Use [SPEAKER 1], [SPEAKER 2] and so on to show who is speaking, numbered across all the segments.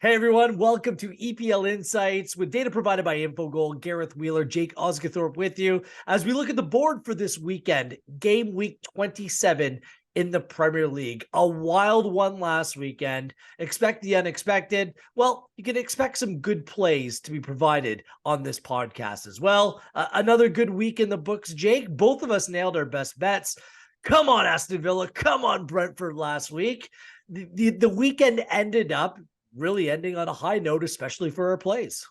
[SPEAKER 1] Hey everyone, welcome to EPL Insights with data provided by Infogol. Gareth Wheeler, Jake Osgathorpe with you as we look at the board for this weekend, game week 27 in the Premier League. A wild one last weekend. Expect the unexpected. Well, you can expect some good plays to be provided on this podcast as well. Another good week in the books, Jake. Both of us nailed our best bets. Come on, Aston Villa. Come on, Brentford last week. The weekend ended up really ending on a high note, especially for our plays.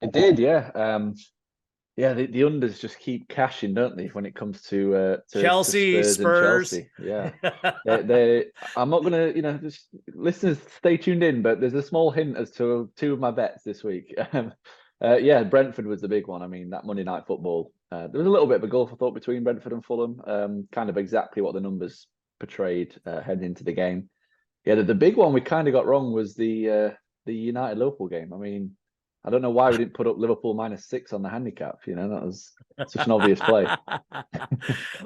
[SPEAKER 2] It did, yeah. The unders just keep cashing, don't they, when it comes to
[SPEAKER 1] Chelsea,
[SPEAKER 2] Spurs and
[SPEAKER 1] Spurs.
[SPEAKER 2] Chelsea. Yeah. they I'm not gonna, just listeners stay tuned in, but there's a small hint as to two of my bets this week. Brentford was the big one. I mean, that Monday night football. There was a little bit of a gulf, I thought, between Brentford and Fulham. Kind of exactly what the numbers portrayed heading into the game. Yeah, the big one we kind of got wrong was the United Liverpool game. I mean, I don't know why we didn't put up Liverpool -6 on the handicap. That was such an obvious play.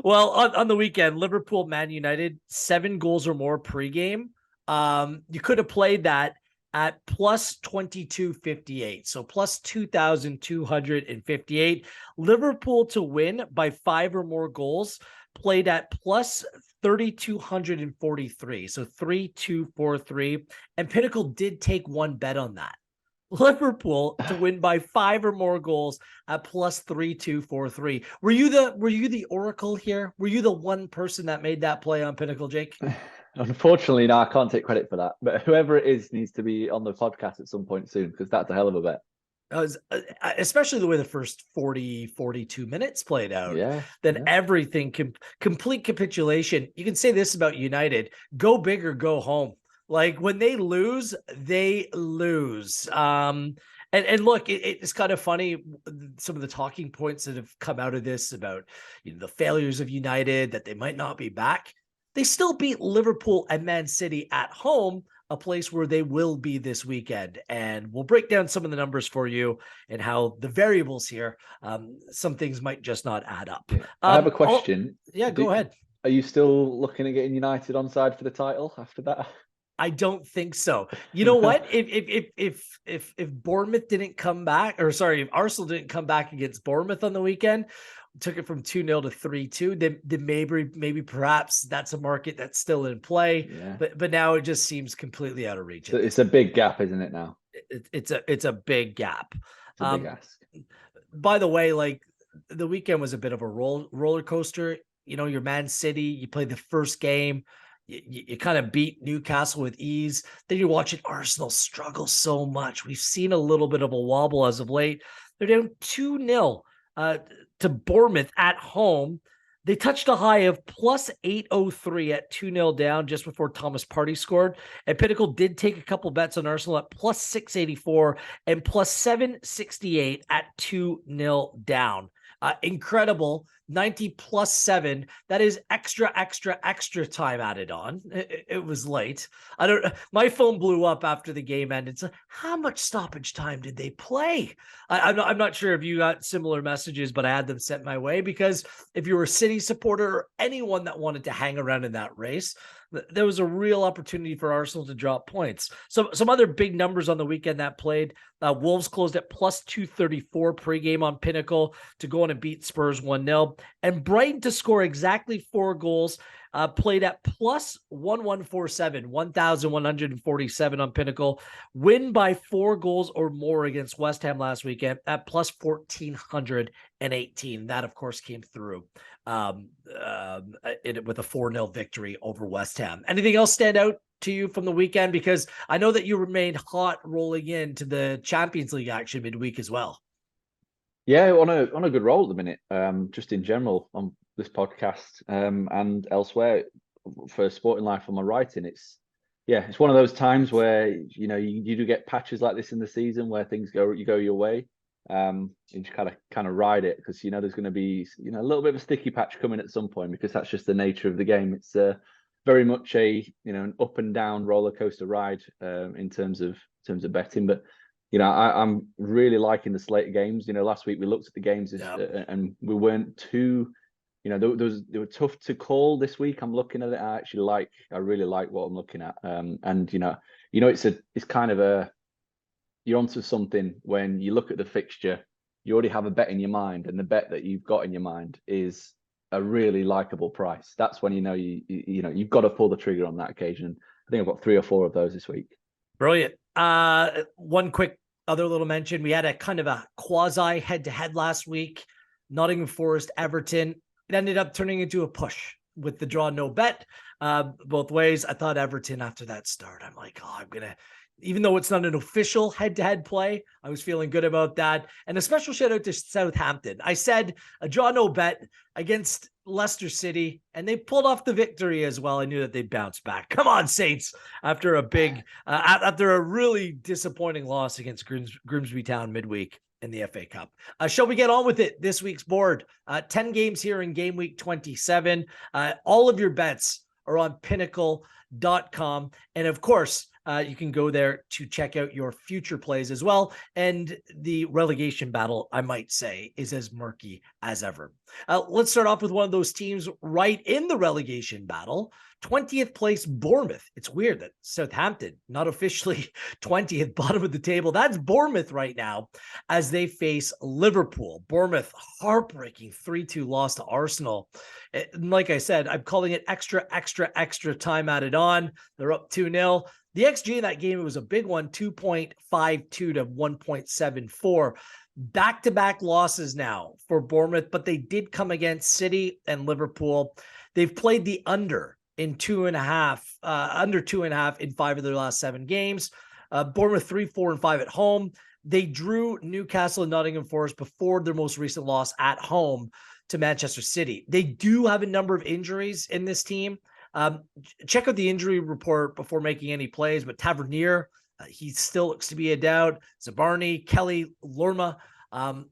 [SPEAKER 1] Well, on the weekend, Liverpool, Man United, 7 goals or more pregame. You could have played that at plus 2258, so plus 2,258. Liverpool to win by 5 or more goals played at plus 3,243, so 3,243, and Pinnacle did take one bet on that. Liverpool to win by 5 or more goals at plus 3,243. Were you the oracle here? Were you the one person that made that play on Pinnacle, Jake?
[SPEAKER 2] Unfortunately, no, I can't take credit for that. But whoever it is needs to be on the podcast at some point soon, because that's a hell of a bet.
[SPEAKER 1] Especially the way the first 42 minutes played out.
[SPEAKER 2] Then
[SPEAKER 1] everything, complete capitulation. You can say this about United: go big or go home. Like when they lose, they lose. And look, it's kind of funny, some of the talking points that have come out of this about the failures of United, that they might not be back. They still beat Liverpool and Man City at home, a place where they will be this weekend. And we'll break down some of the numbers for you and how the variables here, some things might just not add up.
[SPEAKER 2] Yeah. I have a question.
[SPEAKER 1] Go ahead.
[SPEAKER 2] Are you still looking at getting United on side for the title after that?
[SPEAKER 1] I don't think so. You know what? If Bournemouth didn't come back, or sorry, if Arsenal didn't come back against Bournemouth on the weekend, took it from 2-0 to 3-2, then maybe perhaps that's a market that's still in play.
[SPEAKER 2] Yeah.
[SPEAKER 1] But now it just seems completely out of reach.
[SPEAKER 2] So it's a big gap, isn't it now?
[SPEAKER 1] It's a big gap.
[SPEAKER 2] It's a big ask.
[SPEAKER 1] By the way, like the weekend was a bit of a roller coaster. Your Man City, you played the first game. You kind of beat Newcastle with ease. Then you're watching Arsenal struggle so much. We've seen a little bit of a wobble as of late. They're down 2-0 to Bournemouth at home. They touched a high of plus 803 at 2-0 down just before Thomas Partey scored. And Pinnacle did take a couple bets on Arsenal at plus 684 and plus 768 at 2-0 down. Incredible. 90 plus 7. That is extra time added on. It was late. My phone blew up after the game ended. So how much stoppage time did they play? I'm not sure if you got similar messages, but I had them sent my way, because if you were a City supporter or anyone that wanted to hang around in that race, there was a real opportunity for Arsenal to drop points. So some other big numbers on the weekend that played. Wolves closed at plus 234 pregame on Pinnacle to go on and beat Spurs 1-0. And Brighton to score exactly 4 goals, played at plus 1,147 on Pinnacle. Win by 4 goals or more against West Ham last weekend at plus 1,418. That, of course, came through with a 4-0 victory over West Ham. Anything else stand out to you from the weekend? Because I know that you remained hot rolling into the Champions League action midweek as well.
[SPEAKER 2] Yeah, on a good roll at the minute. Just in general on this podcast and elsewhere for Sporting Life on my writing, it's one of those times where you do get patches like this in the season where things go your way. You just kind of ride it, because there's going to be a little bit of a sticky patch coming at some point, because that's just the nature of the game. It's very much an up and down roller coaster ride in terms of betting. But I'm really liking the slate of games. Last week we looked at the games and we weren't too, they were tough to call. This week I'm looking at it. I really like what I'm looking at. And it's kind of you're onto something when you look at the fixture. You already have a bet in your mind, and the bet that you've got in your mind is a really likable price. That's when you've got to pull the trigger on that occasion. I think I've got 3 or 4 of those this week.
[SPEAKER 1] Brilliant. One quick other little mention. We had a kind of a quasi head-to-head last week. Nottingham Forest, Everton. It ended up turning into a push with the draw no bet both ways. I thought Everton after that start, I'm like, even though it's not an official head-to-head play, I was feeling good about that. And a special shout out to Southampton. I said a draw no bet against Leicester City, and they pulled off the victory as well. I knew that they'd bounce back. Come on, Saints! After a really disappointing loss against Grimsby Town midweek in the FA Cup. Shall we get on with it? This week's board, 10 games here in game week 27. All of your bets are on pinnacle.com. And of course, you can go there to check out your future plays as well. And the relegation battle, I might say, is as murky as ever. Let's start off with one of those teams right in the relegation battle. 20th place Bournemouth. It's weird that Southampton, not officially 20th, bottom of the table. That's Bournemouth right now as they face Liverpool. Bournemouth, heartbreaking 3-2 loss to Arsenal. Like I said, I'm calling it extra time added on. They're up 2-0. The XG in that game, it was a big one, 2.52 to 1.74. Back-to-back losses now for Bournemouth, but they did come against City and Liverpool. They've played the under in 2.5 in 5 of their last 7 games. Bournemouth 3, 4, and 5 at home. They drew Newcastle and Nottingham Forest before their most recent loss at home to Manchester City. They do have a number of injuries in this team. Check out the injury report before making any plays, but Tavernier, he still looks to be a doubt. Zabarni, Kelly, Lerma.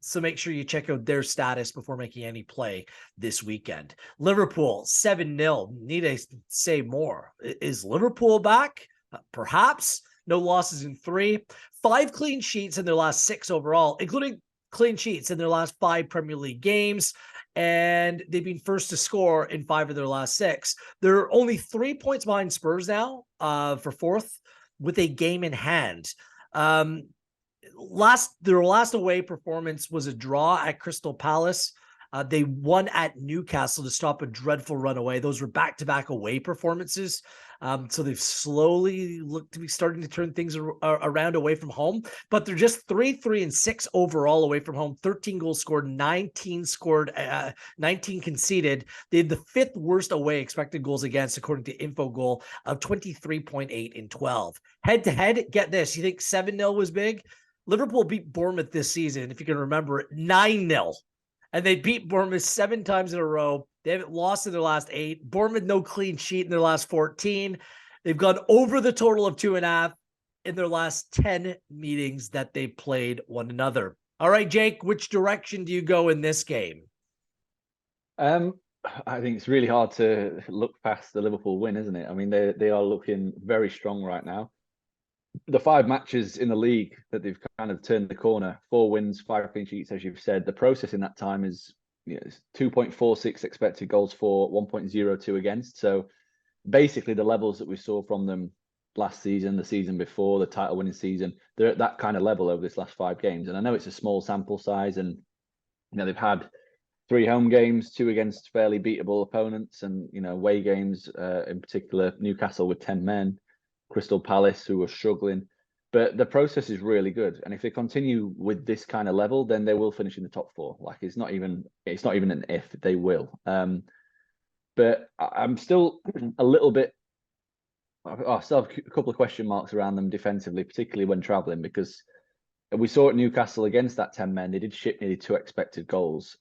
[SPEAKER 1] So make sure you check out their status before making any play this weekend. Liverpool 7-0. Need I say more? Is Liverpool back? Perhaps. No losses in 3. 5 clean sheets in their last 6 overall, including clean sheets in their last 5 Premier League games. And they've been first to score in 5 of their last 6. They're only 3 points behind Spurs now for 4th with a game in hand. Their last away performance was a draw at Crystal Palace. They won at Newcastle to stop a dreadful run away. Those were back-to-back away performances. So they've slowly looked to be starting to turn things around away from home, but they're just 3-3-6 overall away from home. 13 goals scored, 19 conceded. They had the 5th worst away expected goals against, according to Infogol, of 23.8 in 12. Head to head, get this. You think 7-0 was big? Liverpool beat Bournemouth this season, if you can remember it, 9-0. And they beat Bournemouth 7 times in a row. They haven't lost in their last 8. Bournemouth, no clean sheet in their last 14. They've gone over the total of 2.5 in their last 10 meetings that they played one another. All right, Jake, which direction do you go in this game?
[SPEAKER 2] I think it's really hard to look past the Liverpool win, isn't it? I mean, they are looking very strong right now. The 5 matches in the league that they've kind of turned the corner, 4 wins, 5 clean sheets, as you've said. The process in that time is 2.46 expected goals for, 1.02 against. So basically the levels that we saw from them last season, the season before, the title winning season, they're at that kind of level over this last 5 games. And I know it's a small sample size, and they've had 3 home games, 2 against fairly beatable opponents, and away games, in particular Newcastle with 10 men, Crystal Palace, who are struggling, but the process is really good. And if they continue with this kind of level, then they will finish in the top 4. Like it's not even an if, they will. But I'm still a little bit. I still have a couple of question marks around them defensively, particularly when travelling, because we saw at Newcastle against that 10 men, they did ship nearly 2 expected goals.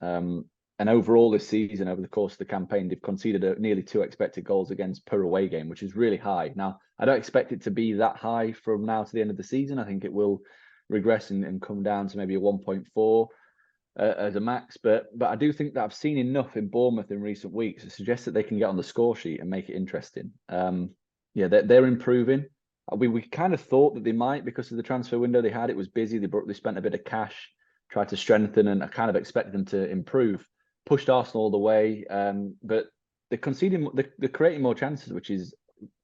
[SPEAKER 2] And overall this season, over the course of the campaign, they've conceded nearly 2 expected goals against per away game, which is really high. Now, I don't expect it to be that high from now to the end of the season. I think it will regress and come down to maybe a 1.4 as a max. But I do think that I've seen enough in Bournemouth in recent weeks to suggest that they can get on the score sheet and make it interesting. They're improving. We kind of thought that they might because of the transfer window they had. It was busy. They spent a bit of cash, tried to strengthen, and I kind of expected them to improve. Pushed Arsenal all the way, but they're creating more chances, which is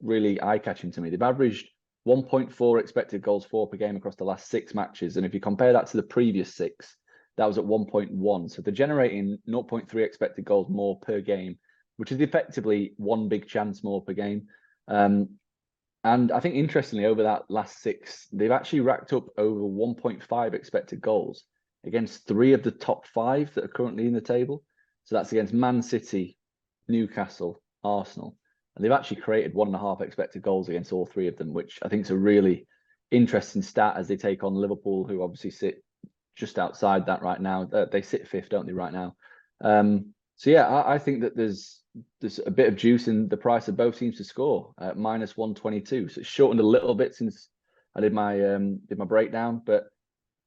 [SPEAKER 2] really eye-catching to me. They've averaged 1.4 expected goals for per game across the last 6 matches. And if you compare that to the previous 6, that was at 1.1. So they're generating 0.3 expected goals more per game, which is effectively one big chance more per game. And I think interestingly, over that last 6, they've actually racked up over 1.5 expected goals against 3 of the top 5 that are currently in the table. So that's against Man City, Newcastle, Arsenal. And they've actually created 1.5 expected goals against all 3 of them, which I think is a really interesting stat as they take on Liverpool, who obviously sit just outside that right now. They sit 5th, don't they, right now? So yeah, I think that there's a bit of juice in the price of both teams to score at -122. So it's shortened a little bit since I did my breakdown, but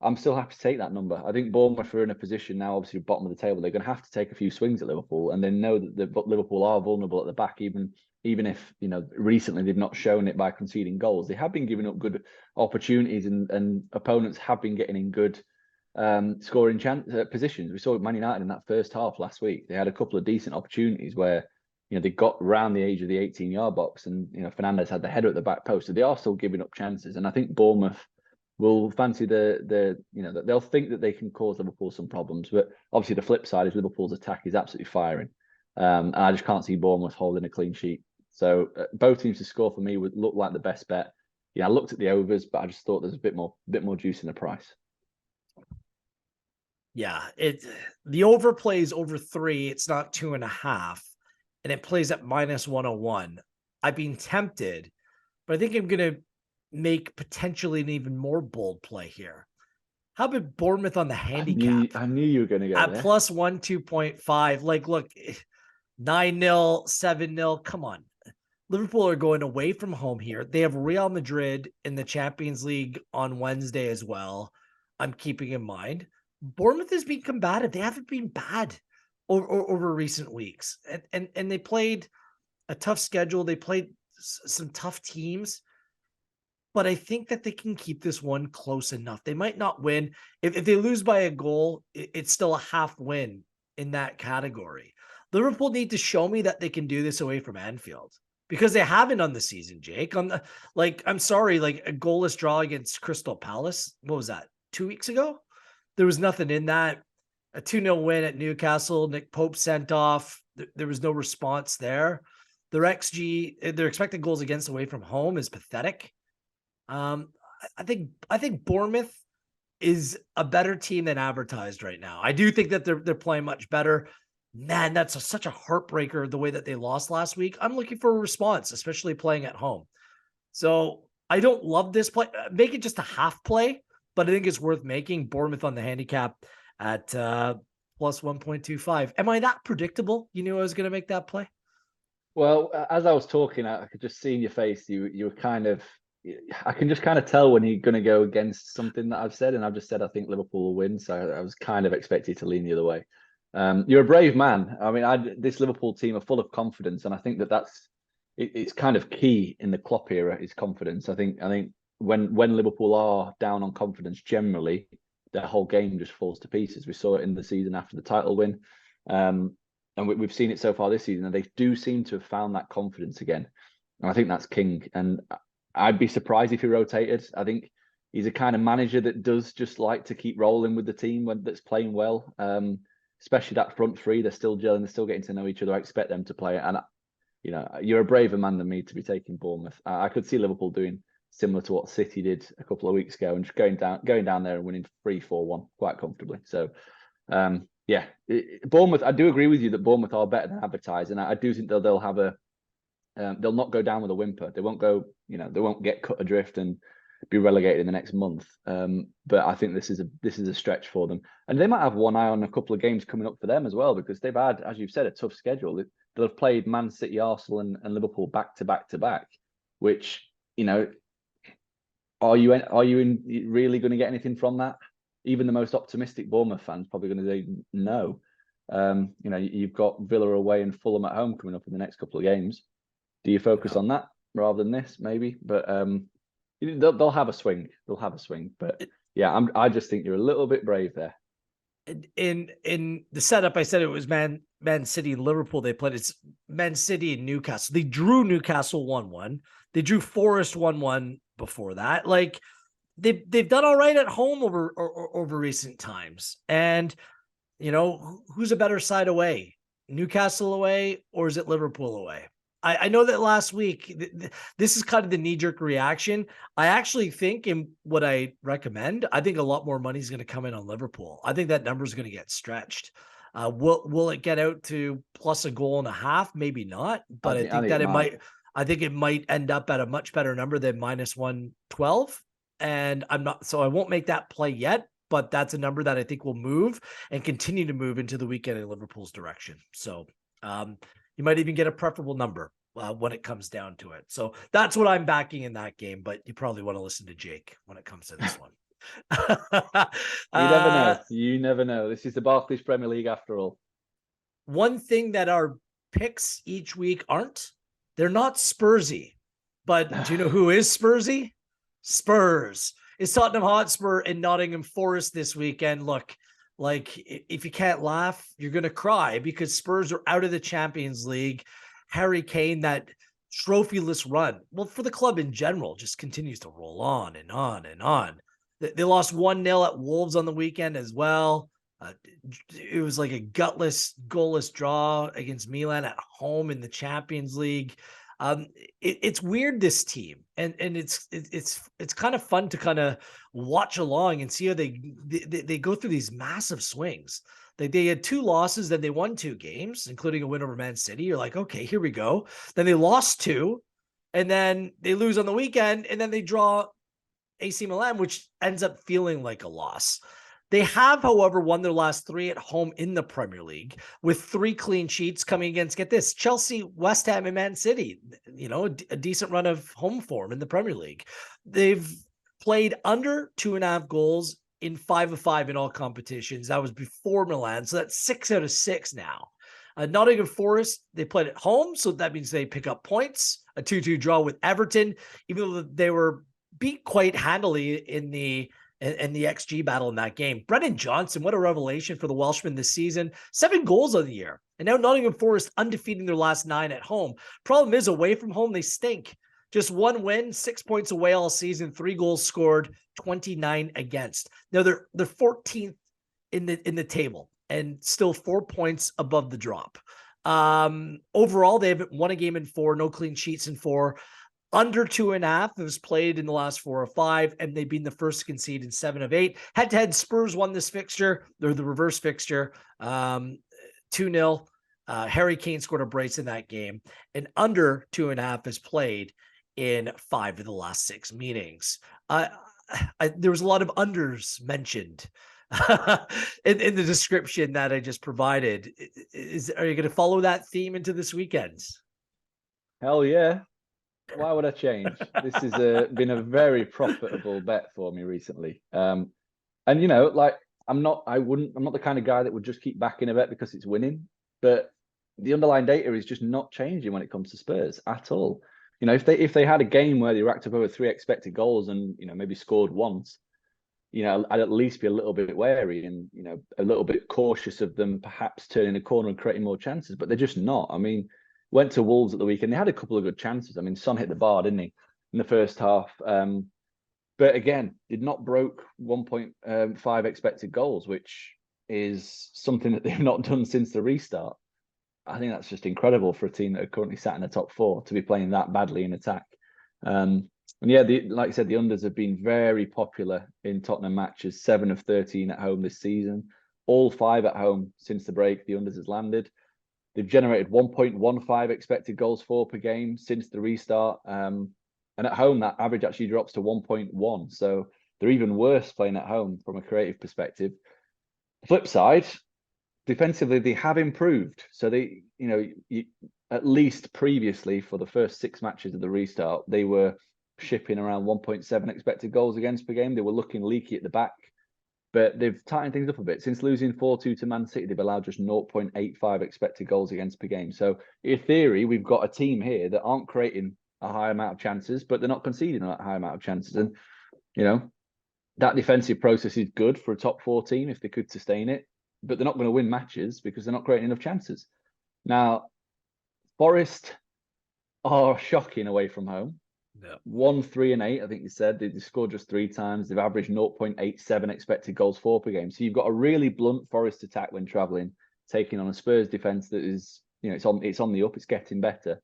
[SPEAKER 2] I'm still happy to take that number. I think Bournemouth are in a position now, obviously bottom of the table. They're going to have to take a few swings at Liverpool, and they know that Liverpool are vulnerable at the back, even if recently they've not shown it by conceding goals. They have been giving up good opportunities, and opponents have been getting in good scoring positions. We saw Man United in that first half last week. They had a couple of decent opportunities where they got around the edge of the 18-yard box, and Fernandes had the header at the back post. So they are still giving up chances, and I think Bournemouth will fancy they'll think that they can cause Liverpool some problems. But obviously the flip side is Liverpool's attack is absolutely firing, and I just can't see Bournemouth holding a clean sheet. So both teams to score for me would look like the best bet. I looked at the overs, but I just thought there's a bit more juice in the price.
[SPEAKER 1] Yeah, the over plays over 3. It's not 2.5, and it plays at -101. I've been tempted, but I think I'm going to make potentially an even more bold play here. How about Bournemouth on the handicap?
[SPEAKER 2] I knew you were going to go
[SPEAKER 1] at
[SPEAKER 2] there.
[SPEAKER 1] +1 2.5. Like, look, 9-0, 7-0. Come on. Liverpool are going away from home here. They have Real Madrid in the Champions League on Wednesday as well. I'm keeping in mind. Bournemouth has been combative. They haven't been bad over recent weeks. And they played a tough schedule. They played some tough teams. But I think that they can keep this one close enough. They might not win. If they lose by a goal, it's still a half win in that category. Liverpool need to show me that they can do this away from Anfield, because they haven't on the season, Jake. I'm sorry, like a goalless draw against Crystal Palace. What was that? 2 weeks ago? There was nothing in that. A 2-0 win at Newcastle. Nick Pope sent off. There was no response there. Their XG, their expected goals against away from home is pathetic. I think Bournemouth is a better team than advertised right now. I do think that they're playing much better. Man, that's such a heartbreaker the way that they lost last week. I'm looking for a response, especially playing at home. So I don't love this play. Make it just a half play, but I think it's worth making. Bournemouth on the handicap at +1.25. Am I that predictable? You knew I was going to make that play?
[SPEAKER 2] Well, as I was talking, I could just see in your face, you were kind of, I can just kind of tell when you're going to go against something that I've said, and I've just said I think Liverpool will win, so I was kind of expected to lean the other way. You're a brave man. I mean, this Liverpool team are full of confidence, and I think it's kind of key in the Klopp era is confidence. I think when Liverpool are down on confidence, generally their whole game just falls to pieces. We saw it in the season after the title win, and we've seen it so far this season, and they do seem to have found that confidence again, and I think that's king. And I'd be surprised if he rotated. I think he's a kind of manager that does just like to keep rolling with the team that's playing well. Especially that front three, they're still gelling, they're still getting to know each other. I expect them to play it. And you're a braver man than me to be taking Bournemouth. I could see Liverpool doing similar to what City did a couple of weeks ago and just going down there and winning 3-4-1 quite comfortably. So Bournemouth, I do agree with you that Bournemouth are better than advertised, and I do think they'll have they'll not go down with a whimper. They won't go, they won't get cut adrift and be relegated in the next month. But I think this is a stretch for them, and they might have one eye on a couple of games coming up for them as well, because they've had, as you've said, a tough schedule. They'll have played Man City, Arsenal, and Liverpool back to back, which are you really going to get anything from that? Even the most optimistic Bournemouth fans probably going to say no. You've got Villa away and Fulham at home coming up in the next couple of games. Do you focus on that rather than this, maybe? But they'll have a swing. They'll have a swing. But yeah, I just think you're a little bit brave there.
[SPEAKER 1] In the setup, I said it was Man City and Liverpool they played. It's Man City and Newcastle. They drew Newcastle 1-1. They drew Forest 1-1 before that. Like they've done all right at home over recent times. And who's a better side away? Newcastle away, or is it Liverpool away? I know that last week, this is kind of the knee-jerk reaction. I actually think, in what I recommend, I think a lot more money is going to come in on Liverpool. I think that number is going to get stretched. Will it get out to plus a goal and a half? Maybe not, but I think that it might. I think it might end up at a much better number than minus 112. And I won't make that play yet, but that's a number that I think will move and continue to move into the weekend in Liverpool's direction. So you might even get a preferable number when it comes down to it. So that's what I'm backing in that game, but you probably want to listen to Jake when it comes to this one.
[SPEAKER 2] You never know. You never know. This is the Barclays Premier League after all.
[SPEAKER 1] One thing that our picks each week aren't, they're not Spursy. But do you know who is Spursy? Spurs. It's Tottenham Hotspur and Nottingham Forest this weekend. Look, like if you can't laugh, you're going to cry because Spurs are out of the Champions League. Harry Kane, that trophyless run, well, for the club in general, just continues to roll on and on and on. They lost 1-0 at Wolves on the weekend as well. It was like a gutless, goalless draw against Milan at home in the Champions League. It's weird, this team, and it's kind of fun to kind of watch along and see how they go through these massive swings. They had 2 losses, then they won 2 games, including a win over Man City. You're like, okay, here we go. Then they lost 2, and then they lose on the weekend, and then they draw AC Milan, which ends up feeling like a loss. They have, however, won their last 3 at home in the Premier League with 3 clean sheets coming against, get this, Chelsea, West Ham, and Man City. A decent run of home form in the Premier League. They've played under 2.5 goals in 5 of 5 in all competitions. That was before Milan, so that's 6 out of 6 now. Nottingham Forest, they played at home, so that means they pick up points. A 2-2 draw with Everton, even though they were beat quite handily in the XG battle in that game. Brennan Johnson, what a revelation for the Welshman this season. 7 goals on the year. And now Nottingham Forest undefeated their last 9 at home. Problem is, away from home, they stink. Just 1 win, 6 points away all season, 3 goals scored, 29 against. Now they're 14th in the table and still 4 points above the drop. Overall, they haven't won a game in 4, no clean sheets in 4. Under 2.5 was played in the last 4 or 5, and they've been the first to concede in 7 of 8. Head-to-head, Spurs won this fixture. They're the reverse fixture, 2-0. Harry Kane scored a brace in that game, and under 2.5 is played in 5 of the last 6 meetings. There was a lot of unders mentioned in the description that I just provided. Are you going to follow that theme into this weekend?
[SPEAKER 2] Hell yeah. Why would I change? This has been a very profitable bet for me recently. And I'm not the kind of guy that would just keep backing a bet because it's winning, but the underlying data is just not changing when it comes to Spurs at all. If they had a game where they racked up over 3 expected goals and, maybe scored once, I'd at least be a little bit wary and, a little bit cautious of them perhaps turning a corner and creating more chances, but they're just not. I mean, went to Wolves at the weekend. They had a couple of good chances. I mean, Son hit the bar, didn't he, in the first half? But again, did not broke 1.5 expected goals, which is something that they've not done since the restart. I think that's just incredible for a team that are currently sat in the top 4 to be playing that badly in attack. And yeah, like I said, the unders have been very popular in Tottenham matches. 7 of 13 at home this season. All 5 at home since the break, the unders has landed. They've generated 1.15 expected goals for per game since the restart. And at home, that average actually drops to 1.1. So they're even worse playing at home from a creative perspective. Flip side, defensively, they have improved. So they, at least previously for the first 6 matches of the restart, they were shipping around 1.7 expected goals against per game. They were looking leaky at the back. But they've tightened things up a bit. Since losing 4-2 to Man City, they've allowed just 0.85 expected goals against per game. So in theory, we've got a team here that aren't creating a high amount of chances, but they're not conceding a high amount of chances. And, that defensive process is good for a top 4 team if they could sustain it, but they're not going to win matches because they're not creating enough chances. Now, Forest are shocking away from home.
[SPEAKER 1] Yeah.
[SPEAKER 2] 1, 3, and 8. I think you said they scored just 3 times. They've averaged 0.87 expected goals for per game. So you've got a really blunt Forest attack when travelling, taking on a Spurs defence that is, it's on the up. It's getting better.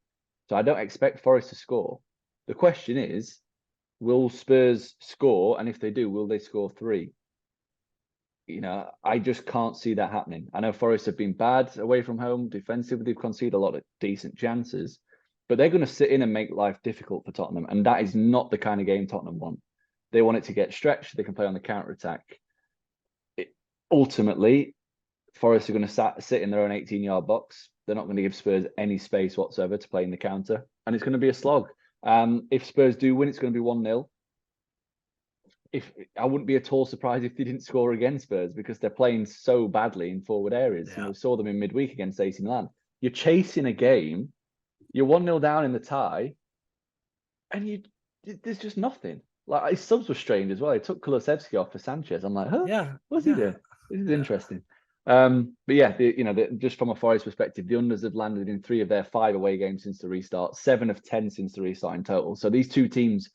[SPEAKER 2] So I don't expect Forest to score. The question is, will Spurs score? And if they do, will they score 3? I just can't see that happening. I know Forest have been bad away from home defensively. They've conceded a lot of decent chances, but they're going to sit in and make life difficult for Tottenham. And that is not the kind of game Tottenham want. They want it to get stretched. They can play on the counter-attack. Ultimately, Forest are going to sit in their own 18-yard box. They're not going to give Spurs any space whatsoever to play in the counter. And it's going to be a slog. If Spurs do win, it's going to be 1-0. I wouldn't be at all surprised if they didn't score against Spurs, because they're playing so badly in forward areas.
[SPEAKER 1] Yeah.
[SPEAKER 2] We saw them in midweek against AC Milan. You're chasing a game, you're 1-0 down in the tie, and there's just nothing. Like, his subs were strange as well. He took Kulusevski off for Sanchez. I'm like,
[SPEAKER 1] Yeah.
[SPEAKER 2] What's he doing? This is interesting. But yeah, just from a Forest perspective, the unders have landed in 3 of their 5 away games since the restart, 7 of 10 since the restart in total. So these two teams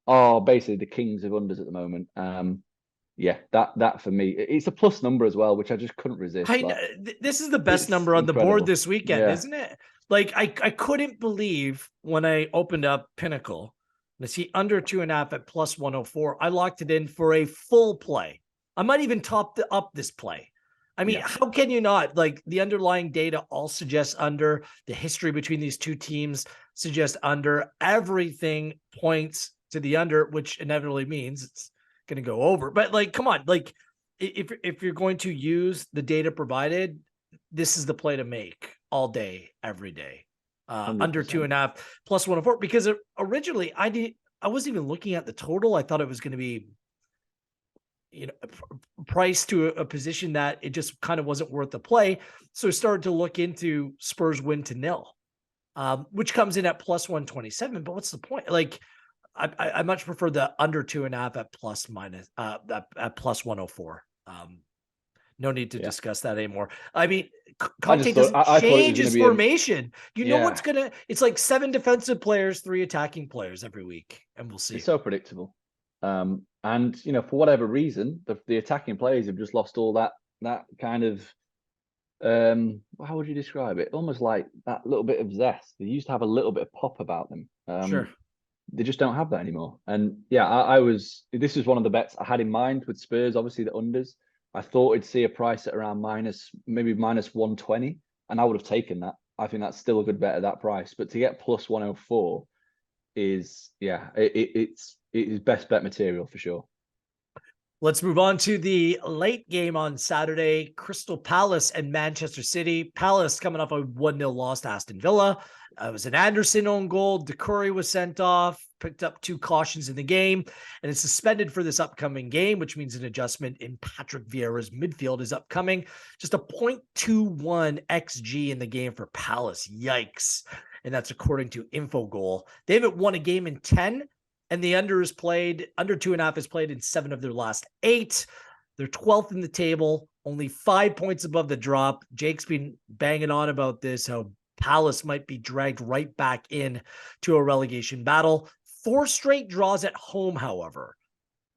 [SPEAKER 2] are basically the kings of unders at the moment. That for me, it's a plus number as well, which I just couldn't resist.
[SPEAKER 1] This is the best number on
[SPEAKER 2] incredible.
[SPEAKER 1] the board this weekend, isn't it? Like, I couldn't believe when I opened up Pinnacle and I see under 2.5 at plus 104. I locked it in for a full play. I might even top up this play. I mean, how can you not? Like, the underlying data all suggests under. The history between these two teams suggests under. Everything points to the under, which inevitably means it's going to go over. But, like, come on, like, if you're going to use the data provided, this is the play to make all day, every day. Under 2.5 plus 104, because originally I wasn't even looking at the total. I thought it was going to be, priced to a position that it just kind of wasn't worth the play. So I started to look into Spurs win to 0, which comes in at plus 127. But what's the point? Like, I much prefer the under 2.5 at plus 104. No need to discuss that anymore. I mean, Conte doesn't change his formation. It's like 7 defensive players, 3 attacking players every week, and we'll see.
[SPEAKER 2] It's so predictable. And for whatever reason, the attacking players have just lost all that kind of, how would you describe it? Almost like that little bit of zest. They used to have a little bit of pop about them.
[SPEAKER 1] Sure.
[SPEAKER 2] They just don't have that anymore. And this was one of the bets I had in mind with Spurs, obviously the unders. I thought I'd see a price at around maybe minus 120, and I would have taken that. I think that's still a good bet at that price. But to get plus 104 is, it is best bet material for sure.
[SPEAKER 1] Let's move on to the late game on Saturday. Crystal Palace and Manchester City. Palace coming off a 1-0 loss to Aston Villa. It was an Anderson own goal. Doucouré was sent off, picked up 2 cautions in the game, and is suspended for this upcoming game, which means an adjustment in Patrick Vieira's midfield is upcoming. Just a 0.21 XG in the game for Palace. Yikes. And that's according to Infogol. They haven't won a game in 10. And the under 2.5 is played in 7 of their last 8. They're 12th in the table, only 5 points above the drop. Jake's been banging on about this, how Palace might be dragged right back in to a relegation battle. 4 straight draws at home, however.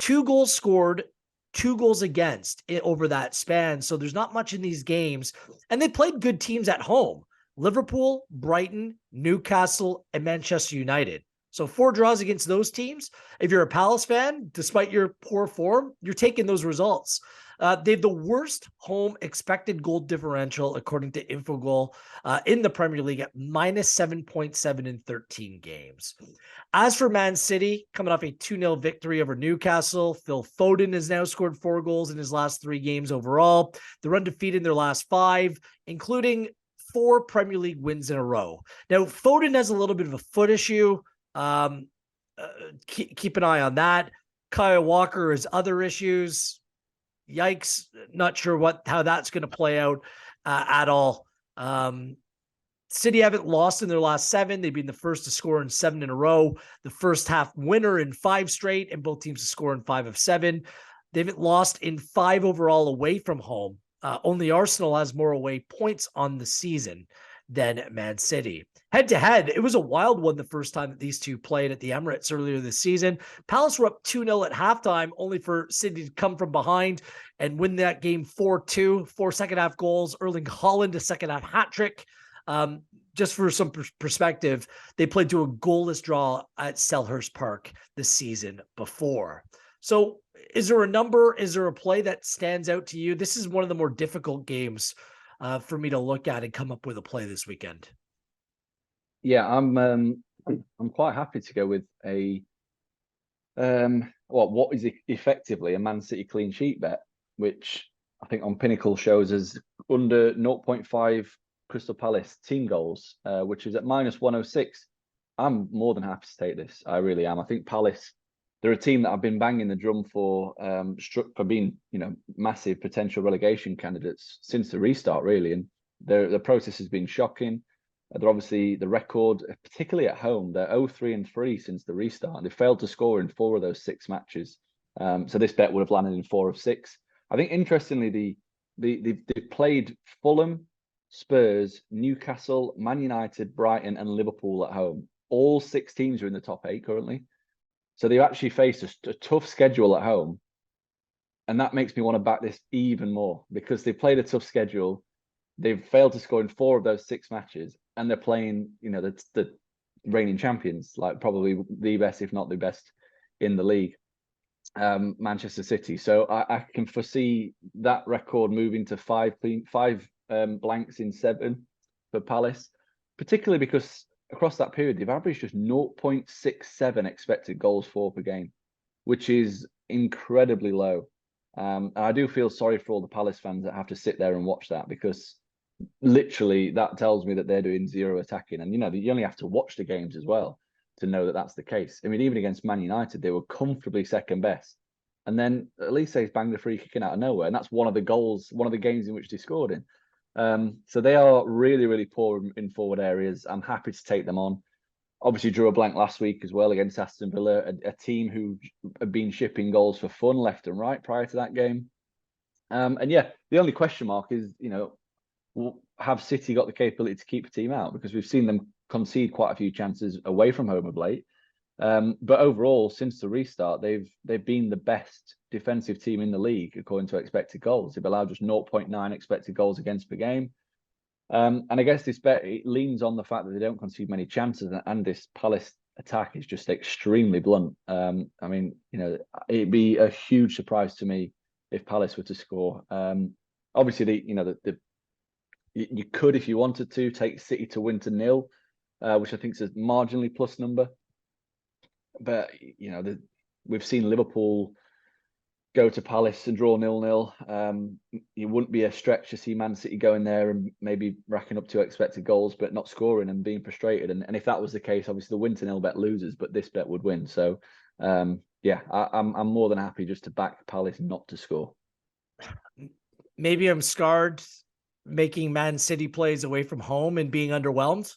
[SPEAKER 1] 2 goals scored, 2 goals against over that span. So there's not much in these games. And they played good teams at home. Liverpool, Brighton, Newcastle, and Manchester United. So 4 draws against those teams. If you're a Palace fan, despite your poor form, you're taking those results. They have the worst home expected goal differential, according to Infogol, in the Premier League at minus 7.7 in 13 games. As for Man City, coming off a 2-0 victory over Newcastle, Phil Foden has now scored 4 goals in his last 3 games overall. They're undefeated in their last 5, including 4 Premier League wins in a row. Now, Foden has a little bit of a foot issue. Keep an eye on that. Kyle Walker has other issues. Yikes. Not sure how that's going to play out at all. City haven't lost in their last 7. They've been the first to score in 7 in a row. The first half winner in 5 straight, and both teams to score in 5 of 7. They haven't lost in 5 overall away from home. Only Arsenal has more away points on the season than Man City. Head to head, it was a wild one the first time that these two played at the Emirates earlier this season. Palace were up 2-0 at halftime, only for City to come from behind and win that game 4-2. 4 second half goals. Erling Haaland, a second half hat trick. Just for some perspective, they played to a goalless draw at Selhurst Park the season before. So is there a number? Is there a play that stands out to you? This is one of the more difficult games for me to look at and come up with a play this weekend.
[SPEAKER 2] Yeah, I'm quite happy to go with a what is effectively a Man City clean sheet bet, which I think on Pinnacle shows as under 0.5 Crystal Palace team goals, which is at -106. I'm more than happy to take this. I really am. I think Palace, they're a team that I've been banging the drum for being, massive potential relegation candidates since the restart, really. And the process has been shocking. They're obviously the record, particularly at home, they're 0-3-3 since the restart. They failed to score in 4 of those 6 matches. So this bet would have landed in 4 of 6. I think interestingly, they played Fulham, Spurs, Newcastle, Man United, Brighton, and Liverpool at home. All 6 teams are in the top 8 currently. So they've actually faced a tough schedule at home. And that makes me want to back this even more because they've played a tough schedule. They've failed to score in 4 of those 6 matches. And they're playing, the reigning champions, like probably the best, if not the best in the league, Manchester City. So I can foresee that record moving to 5 blanks in 7 for Palace, particularly because across that period, they've averaged just 0.67 expected goals for per game, which is incredibly low. And I do feel sorry for all the Palace fans that have to sit there and watch that because literally that tells me that they're doing 0 attacking. And, you only have to watch the games as well to know that that's the case. I mean, even against Man United, they were comfortably second best. And then at least they've banged a free kick out of nowhere. And that's one of the games in which they scored in. So they are really, really poor in forward areas. I'm happy to take them on. Obviously drew a blank last week as well against Aston Villa, a team who have been shipping goals for fun left and right prior to that game. And yeah, the only question mark is, have City got the capability to keep a team out? Because we've seen them concede quite a few chances away from home of late. But overall, since the restart, they've been the best defensive team in the league according to expected goals. They've allowed just 0.9 expected goals against per game. And I guess this bet, it leans on the fact that they don't concede many chances, and this Palace attack is just extremely blunt. I mean, it'd be a huge surprise to me if Palace were to score. Obviously, you could, if you wanted to, take City to win to 0, which I think is a marginally plus number. But, we've seen Liverpool go to Palace and draw 0-0. It wouldn't be a stretch to see Man City going there and maybe racking up 2 expected goals, but not scoring and being frustrated. And if that was the case, obviously the win to 0 bet loses, but this bet would win. So, I'm more than happy just to back Palace not to score.
[SPEAKER 1] Maybe I'm scarred making Man City plays away from home and being underwhelmed.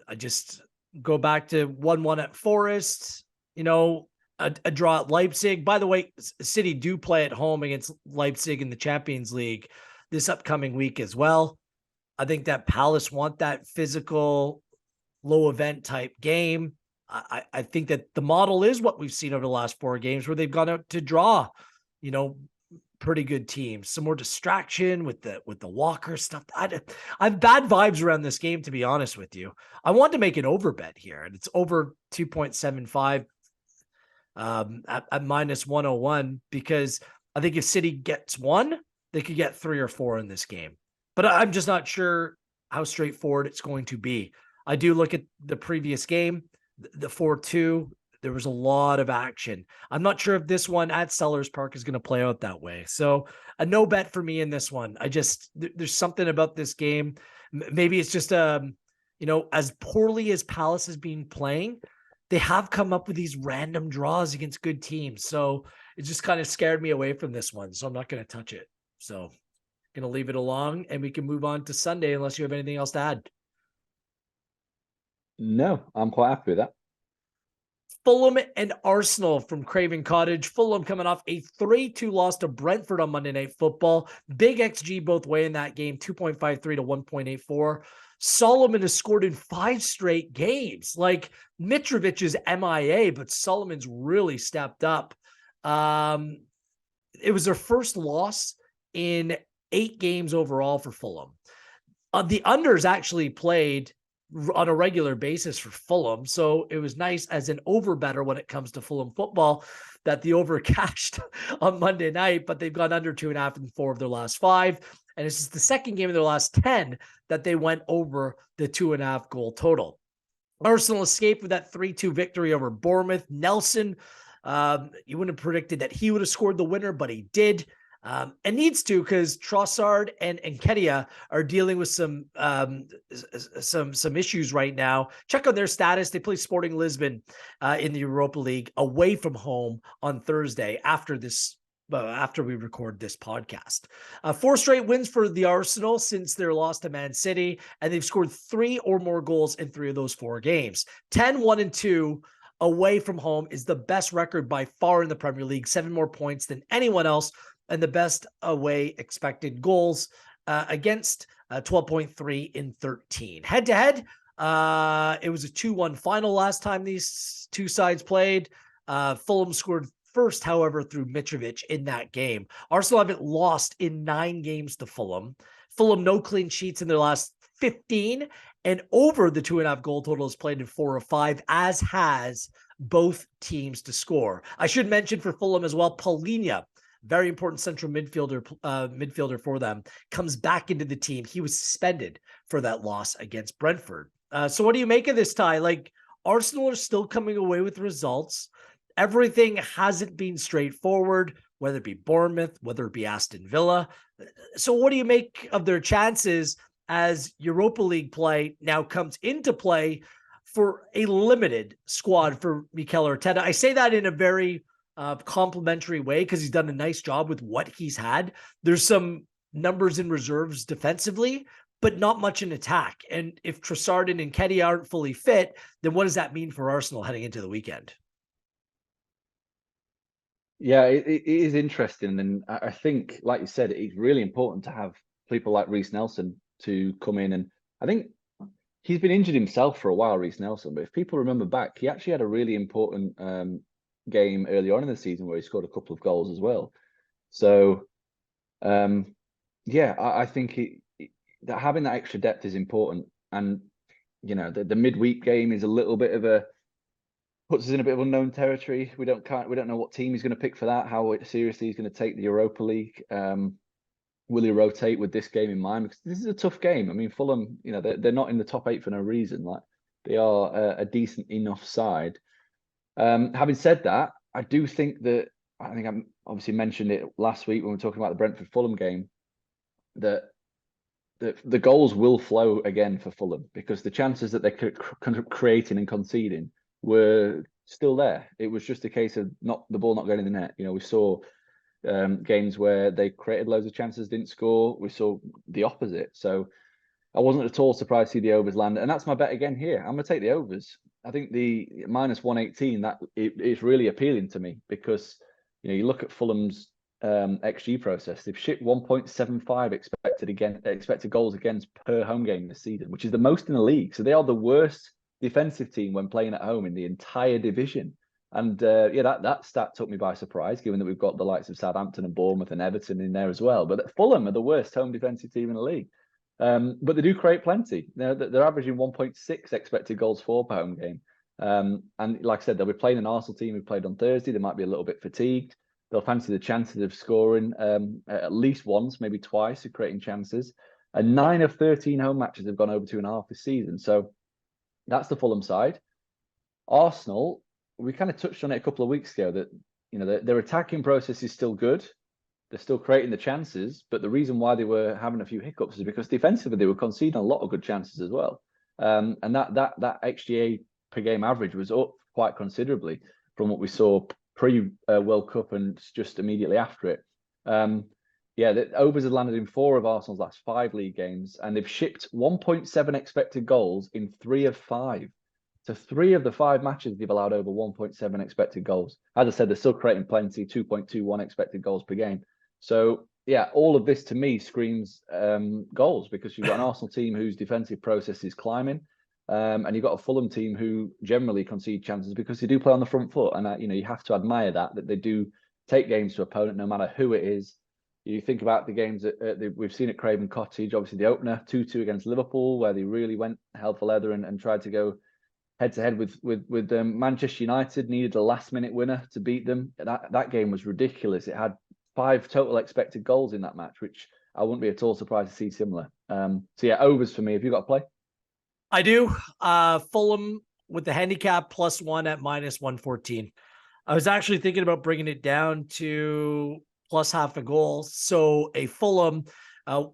[SPEAKER 1] I just go back to 1-1 at Forest, a draw at Leipzig. By the way, City do play at home against Leipzig in the Champions League this upcoming week as well. I think that Palace want that physical, low event type game. I think that the model is what we've seen over the last 4 games where they've gone out to draw, pretty good teams. Some more distraction with the Walker stuff. I have bad vibes around this game, to be honest with you. I want to make an over bet here, and it's over 2.75 at -101, because I think if City gets 1, they could get 3 or 4 in this game. But I'm just not sure how straightforward it's going to be. I do look at the previous game, the 4-2. There was a lot of action. I'm not sure if this one at Selhurst Park is going to play out that way. So a no bet for me in this one. There's something about this game. Maybe it's just, as poorly as Palace has been playing, they have come up with these random draws against good teams. So it just kind of scared me away from this one. So I'm not going to touch it. So going to leave it alone, and we can move on to Sunday unless you have anything else to add.
[SPEAKER 2] No, I'm quite happy with that.
[SPEAKER 1] Fulham and Arsenal from Craven Cottage. Fulham coming off a 3-2 loss to Brentford on Monday Night Football. Big XG both way in that game, 2.53 to 1.84. Solomon has scored in 5 straight games. Like, Mitrovic is MIA, but Solomon's really stepped up. It was their first loss in 8 games overall for Fulham. The unders actually played on a regular basis for Fulham. So it was nice as an over better when it comes to Fulham football that the over cashed on Monday night, but they've gone under 2.5 in 4 of their last 5. And this is the second game of their last 10 that they went over the 2.5 goal total. Arsenal escaped with that 3-2 victory over Bournemouth. Nelson, you wouldn't have predicted that he would have scored the winner, but he did. And needs to, because Trossard and Nketiah are dealing with some issues right now. Check on their status. They play Sporting Lisbon in the Europa League away from home on Thursday after we record this podcast. 4 straight wins for the Arsenal since their loss to Man City, and they've scored 3 or more goals in 3 of those 4 games. 10-1-2 away from home is the best record by far in the Premier League, 7 more points than anyone else, and the best away expected goals against 12.3 in 13. Head-to-head, it was a 2-1 final last time these two sides played. Fulham scored first, however, through Mitrovic in that game. Arsenal haven't lost in 9 games to Fulham. Fulham, no clean sheets in their last 15, and over the 2.5 goal total is played in 4 of 5, as has both teams to score. I should mention for Fulham as well, Palhinha, very important central midfielder for them, comes back into the team. He was suspended for that loss against Brentford. So what do you make of this, Ty? Like, Arsenal are still coming away with results. Everything hasn't been straightforward, whether it be Bournemouth, whether it be Aston Villa. So what do you make of their chances as Europa League play now comes into play for a limited squad for Mikel Arteta? I say that in a very complimentary way because he's done a nice job with what he's had. There's some numbers in reserves defensively, but not much in attack. And if Trossard and Nketiah aren't fully fit, then what does that mean for Arsenal heading into the weekend?
[SPEAKER 2] Yeah, it is interesting. And I think, like you said, it's really important to have people like Reiss Nelson to come in. And I think he's been injured himself for a while, Reiss Nelson. But if people remember back, he actually had a really important game early on in the season where he scored a couple of goals as well. So, yeah, I think that having that extra depth is important. And, you know, the midweek game is a little bit of puts us in a bit of unknown territory. We don't know what team he's going to pick for that, how seriously he's going to take the Europa League. Will he rotate with this game in mind? Because this is a tough game. I mean, Fulham, you know, they're not in the top 8 for no reason. Like, they are a decent enough side. Having said that, I do think that, I think I obviously mentioned it last week when we were talking about the Brentford Fulham game, that the goals will flow again for Fulham because the chances that they're creating and conceding were still there. It was just a case of the ball not going in the net. You know, we saw games where they created loads of chances, didn't score. We saw the opposite. So I wasn't at all surprised to see the overs land. And that's my bet again here. I'm going to take the overs. I think the -118, that it's really appealing to me because, you know, you look at Fulham's XG process, they've shipped 1.75 expected goals against per home game this season, which is the most in the league. So they are the worst defensive team when playing at home in the entire division. And yeah, that stat took me by surprise, given that we've got the likes of Southampton and Bournemouth and Everton in there as well. But Fulham are the worst home defensive team in the league. But they do create plenty. They're averaging 1.6 expected goals for per home game. And like I said, they'll be playing an Arsenal team who played on Thursday. They might be a little bit fatigued. They'll fancy the chances of scoring at least once, maybe twice, of creating chances. And 9 of 13 home matches have gone over 2.5 this season. So that's the Fulham side. Arsenal, we kind of touched on it a couple of weeks ago that, you know, their attacking process is still good. They're still creating the chances, but the reason why they were having a few hiccups is because defensively they were conceding a lot of good chances as well. And that XGA per game average was up quite considerably from what we saw pre World Cup and just immediately after it. Yeah, the overs have landed in 4 of Arsenal's last 5 league games, and they've shipped 1.7 expected goals in 3 of 5. So 3 of the 5 matches they've allowed over 1.7 expected goals. As I said, they're still creating plenty, 2.21 expected goals per game. So yeah, all of this to me screams goals, because you've got an Arsenal team whose defensive process is climbing, and you've got a Fulham team who generally concede chances because they do play on the front foot, and you have to admire that they do take games to opponent no matter who it is. You think about the games that we've seen at Craven Cottage, obviously the opener 2-2 against Liverpool, where they really went hell for leather and tried to go head to head with Manchester United, needed a last minute winner to beat them. That game was ridiculous. It had 5 total expected goals in that match, which I wouldn't be at all surprised to see similar. So yeah, overs for me. Have you got a play?
[SPEAKER 1] I do. Fulham with the handicap +1 at -114. I was actually thinking about bringing it down to plus half a goal. So a Fulham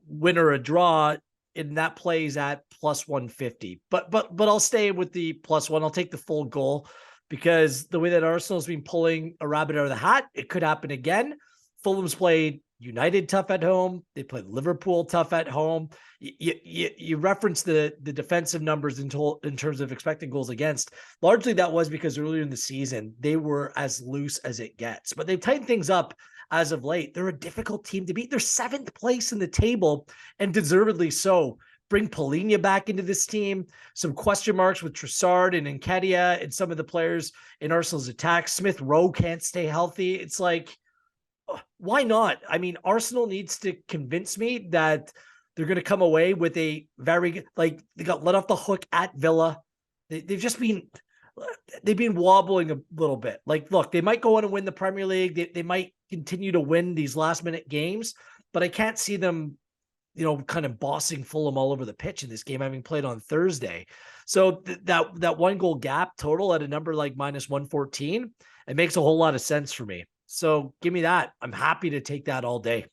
[SPEAKER 1] win or a draw, and that plays at +150. But I'll stay with the +1. I'll take the full goal, because the way that Arsenal's been pulling a rabbit out of the hat, it could happen again. Fulham's played United tough at home. They played Liverpool tough at home. You reference the defensive numbers in terms of expected goals against. Largely that was because earlier in the season, they were as loose as it gets. But they've tightened things up as of late. They're a difficult team to beat. They're 7th place in the table, and deservedly so. Bring Polina back into this team. Some question marks with Trossard and Nketiah and some of the players in Arsenal's attack. Smith Rowe can't stay healthy. It's like, why not? I mean, Arsenal needs to convince me that they're going to come away with a very, like, they got let off the hook at Villa. They've been wobbling a little bit. Like, look, they might go on and win the Premier League. They might continue to win these last minute games, but I can't see them, kind of bossing Fulham all over the pitch in this game, having played on Thursday. So that 1 goal gap total at a number like -114, it makes a whole lot of sense for me. So give me that. I'm happy to take that all day.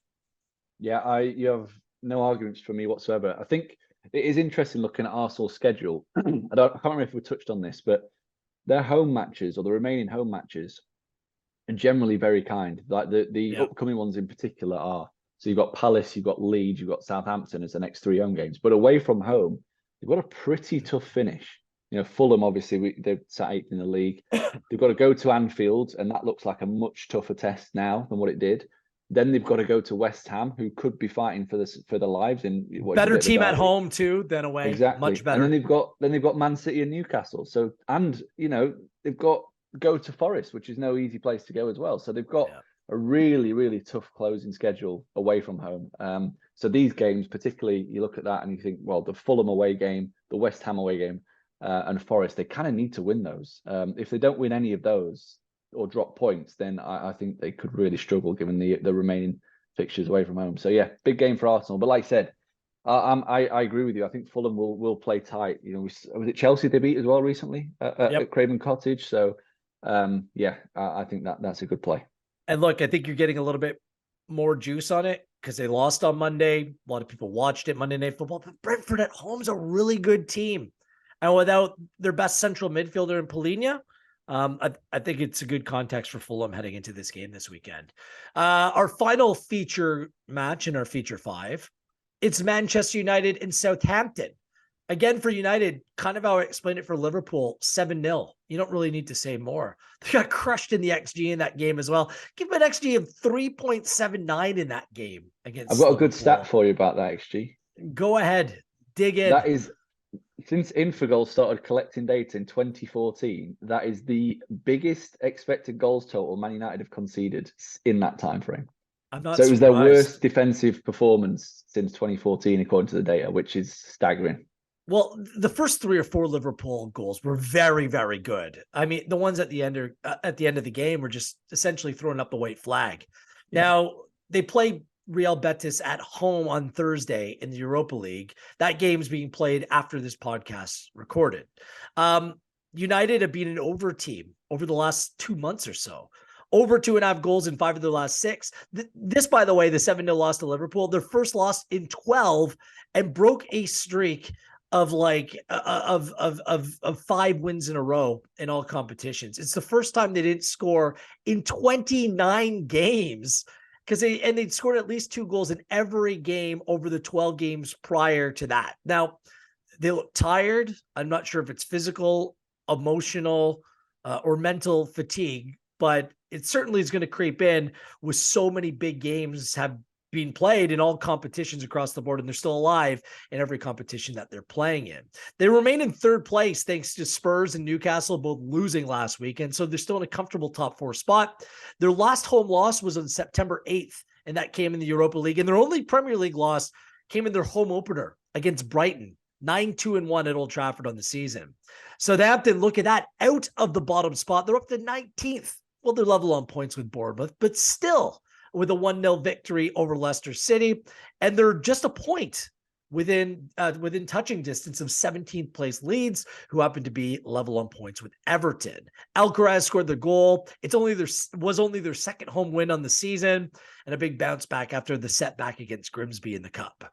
[SPEAKER 2] Yeah, you have no arguments for me whatsoever. I think it is interesting looking at Arsenal's schedule. I can't remember if we touched on this, but their home matches, or the remaining home matches, are generally very kind. Like the upcoming ones in particular are. So you've got Palace, you've got Leeds, you've got Southampton as the next 3 home games. But away from home, they've got a pretty tough finish. Fulham, obviously, they've sat 8th in the league. They've got to go to Anfield, and that looks like a much tougher test now than what it did. Then they've got to go to West Ham, who could be fighting for the lives in
[SPEAKER 1] better team at home too than away.
[SPEAKER 2] Exactly,
[SPEAKER 1] much better.
[SPEAKER 2] And then they've got Man City and Newcastle. So they've got go to Forest, which is no easy place to go as well. So they've got a really, really tough closing schedule away from home. So these games, particularly, you look at that and you think, well, the Fulham away game, the West Ham away game, and Forest, they kind of need to win those. If they don't win any of those or drop points, then I think they could really struggle given the remaining fixtures away from home. So yeah, big game for Arsenal. But like I said, I agree with you. I think Fulham will play tight. Was it Chelsea they beat as well recently at Craven Cottage? So I think that's a good play.
[SPEAKER 1] And look, I think you're getting a little bit more juice on it because they lost on Monday. A lot of people watched it Monday Night Football. But Brentford at home is a really good team. And without their best central midfielder in Polina, I think it's a good context for Fulham heading into this game this weekend. Our final feature match in our feature 5, it's Manchester United and Southampton. Again, for United, kind of how I explained it for Liverpool, 7-0. You don't really need to say more. They got crushed in the XG in that game as well. Give them an XG of 3.79 in that game against
[SPEAKER 2] I've got
[SPEAKER 1] Liverpool.
[SPEAKER 2] A good stat for you about that XG.
[SPEAKER 1] Go ahead. Dig in.
[SPEAKER 2] That is, since Infogol started collecting data in 2014, that is the biggest expected goals total Man United have conceded in that time frame.
[SPEAKER 1] I'm not
[SPEAKER 2] so it was
[SPEAKER 1] surprised.
[SPEAKER 2] Their worst defensive performance since 2014, according to the data, which is staggering.
[SPEAKER 1] Well, the first 3 or 4 Liverpool goals were very, very good. I mean, the ones at the end of the game were just essentially throwing up the white flag. Yeah. Now, they play Real Betis at home on Thursday in the Europa League. That game's being played after this podcast recorded. United have been an over team over the last 2 months or so. Over 2.5 goals in 5 of their last 6. This, by the way, the 7-0 loss to Liverpool, their first loss in 12, and broke a streak of 5 wins in a row in all competitions. It's the first time they didn't score in 29 games, because they'd scored at least 2 goals in every game over the 12 games prior to that. Now, they look tired. I'm not sure if it's physical, emotional, or mental fatigue, but it certainly is going to creep in with so many big games have being played in all competitions across the board, and they're still alive in every competition that they're playing in. They remain in third place thanks to Spurs and Newcastle both losing last weekend, so they're still in a comfortable top 4 spot. Their last home loss was on September 8th, and that came in the Europa League, and their only Premier League loss came in their home opener against Brighton, 9-2-1 at Old Trafford on the season. Southampton, look at that, out of the bottom spot. They're up to 19th. Well, they're level on points with Bournemouth, but still with a 1-0 victory over Leicester City. And they're just a point within touching distance of 17th place Leeds, who happen to be level on points with Everton. Alcaraz scored the goal. It was only their second home win on the season, and a big bounce back after the setback against Grimsby in the Cup.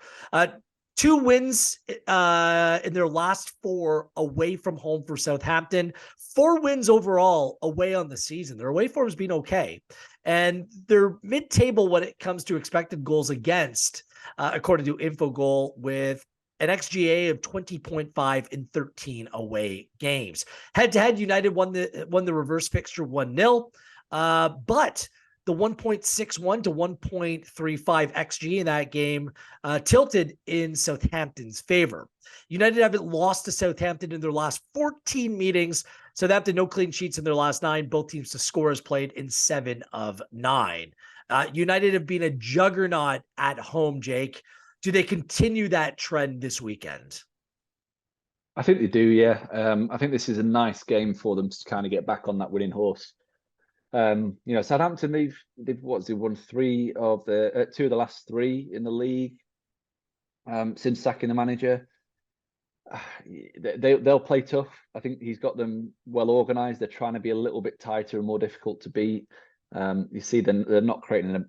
[SPEAKER 1] 2 wins in their last 4 away from home for Southampton. 4 wins overall away on the season. Their away form has been okay. And they're mid-table when it comes to expected goals against, according to Infogol, with an XGA of 20.5 in 13 away games. Head-to-head, United won the reverse fixture 1-0, but the 1.61 to 1.35 XG in that game tilted in Southampton's favor. United haven't lost to Southampton in their last 14 meetings. Southampton, no clean sheets in their last 9. Both teams to score has played in 7 of 9. United have been a juggernaut at home, Jake. Do they continue that trend this weekend?
[SPEAKER 2] I think they do, yeah. I think this is a nice game for them to kind of get back on that winning horse. Southampton, they've won 2 of the last 3 in the league since sacking the manager. They'll play tough. I think he's got them well organised. They're trying to be a little bit tighter and more difficult to beat. You see, they're not creating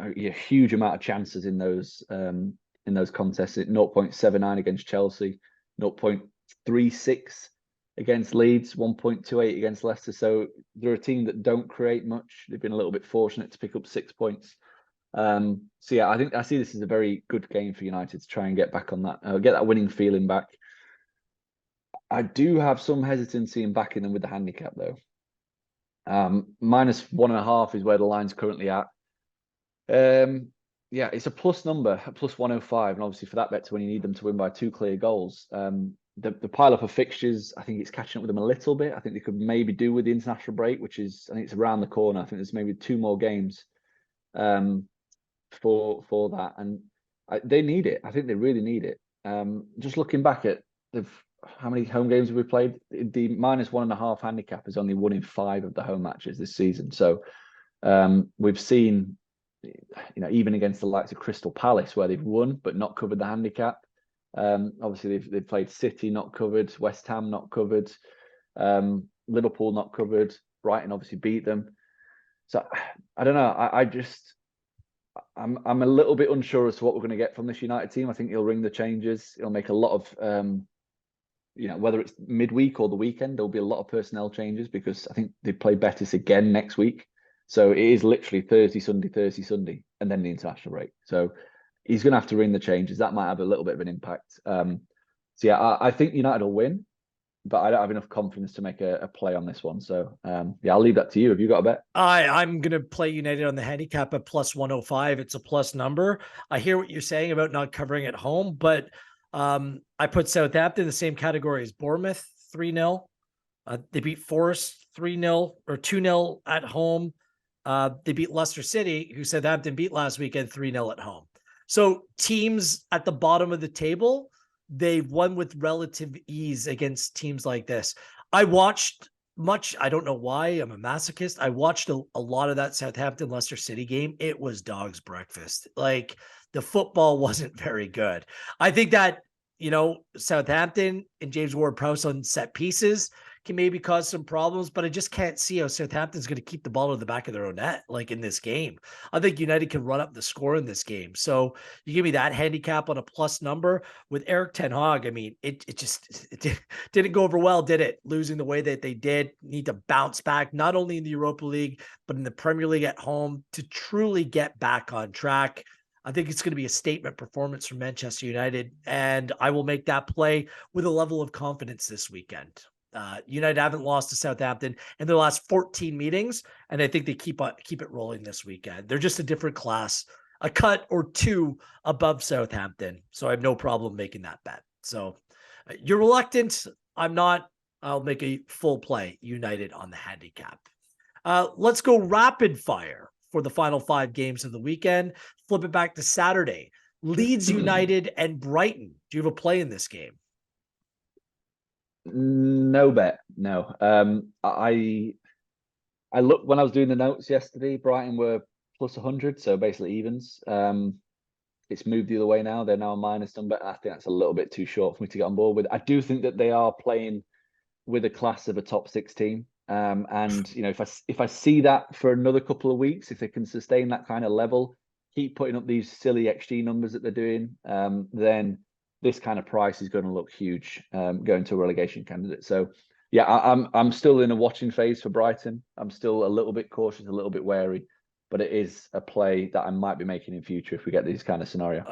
[SPEAKER 2] a huge amount of chances in those contests. At 0.79 against Chelsea, 0.36 against Leeds, 1.28 against Leicester. So they're a team that don't create much. They've been a little bit fortunate to pick up 6 points. I think I see this as a very good game for United to try and get back on that, get that winning feeling back. I do have some hesitancy in backing them with the handicap though. -1.5 is where the line's currently at. It's a plus number, a plus 105, and obviously for that bet to when you need them to win by 2 clear goals. The pile up of fixtures, I think it's catching up with them a little bit. I think they could maybe do with the international break, I think it's around the corner. I think there's maybe 2 more games for that, and they need it. I think they really need it. Just looking back at how many home games have we played? The -1.5 handicap is only 1 in 5 of the home matches this season. So we've seen, even against the likes of Crystal Palace, where they've won but not covered the handicap. Obviously, they've played City, not covered. West Ham, not covered. Liverpool, not covered. Brighton obviously beat them. So I don't know. I'm a little bit unsure as to what we're going to get from this United team. I think he'll ring the changes. He'll make a lot of, whether it's midweek or the weekend, there'll be a lot of personnel changes because I think they play Betis again next week. So it is literally Thursday, Sunday, and then the international break. So he's going to have to ring the changes. That might have a little bit of an impact. I think United will win, but I don't have enough confidence to make a play on this one. So I'll leave that to you. Have you got a bet?
[SPEAKER 1] I'm going to play United on the handicap at plus 105. It's a plus number. I hear what you're saying about not covering at home, but I put Southampton in the same category as Bournemouth, 3-0. They beat Forest 3-0 or 2-0 at home. They beat Leicester City, who Southampton beat last weekend, 3-0 at home. So teams at the bottom of the table, they've won with relative ease against teams like this. I watched much, I don't know why, I'm a masochist. I watched a lot of that Southampton Leicester City game. It was dog's breakfast. Like, the football wasn't very good. I think that, Southampton and James Ward-Prowse on set pieces can maybe cause some problems, but I just can't see how Southampton's going to keep the ball in the back of their own net, like in this game. I think United can run up the score in this game. So you give me that handicap on a plus number with Eric Ten Hag. I mean, it didn't go over well, did it? Losing the way that they did. Need to bounce back, not only in the Europa League, but in the Premier League at home to truly get back on track. I think it's going to be a statement performance from Manchester United, and I will make that play with a level of confidence this weekend. United haven't lost to Southampton in their last 14 meetings, and I think they keep it rolling this weekend. They're just a different class a cut or two above Southampton. So I have no problem making that bet. So you're reluctant. I'm not. I'll make a full play United on the handicap. Let's go rapid fire for the final 5 games of the weekend. Flip it back to Saturday. Leeds United and Brighton. Do you have a play in this game?
[SPEAKER 2] No bet. No. I looked when I was doing the notes yesterday. Brighton were plus 100, so basically evens. It's moved the other way now. They're now a minus number. I think that's a little bit too short for me to get on board with. I do think that they are playing with a class of a top 6 team. And if I see that for another couple of weeks, if they can sustain that kind of level, keep putting up these silly XG numbers that they're doing, then this kind of price is going to look huge going to a relegation candidate. So yeah, I'm still in a watching phase for Brighton. I'm still a little bit cautious, a little bit wary, but it is a play that I might be making in future if we get these kind of scenario.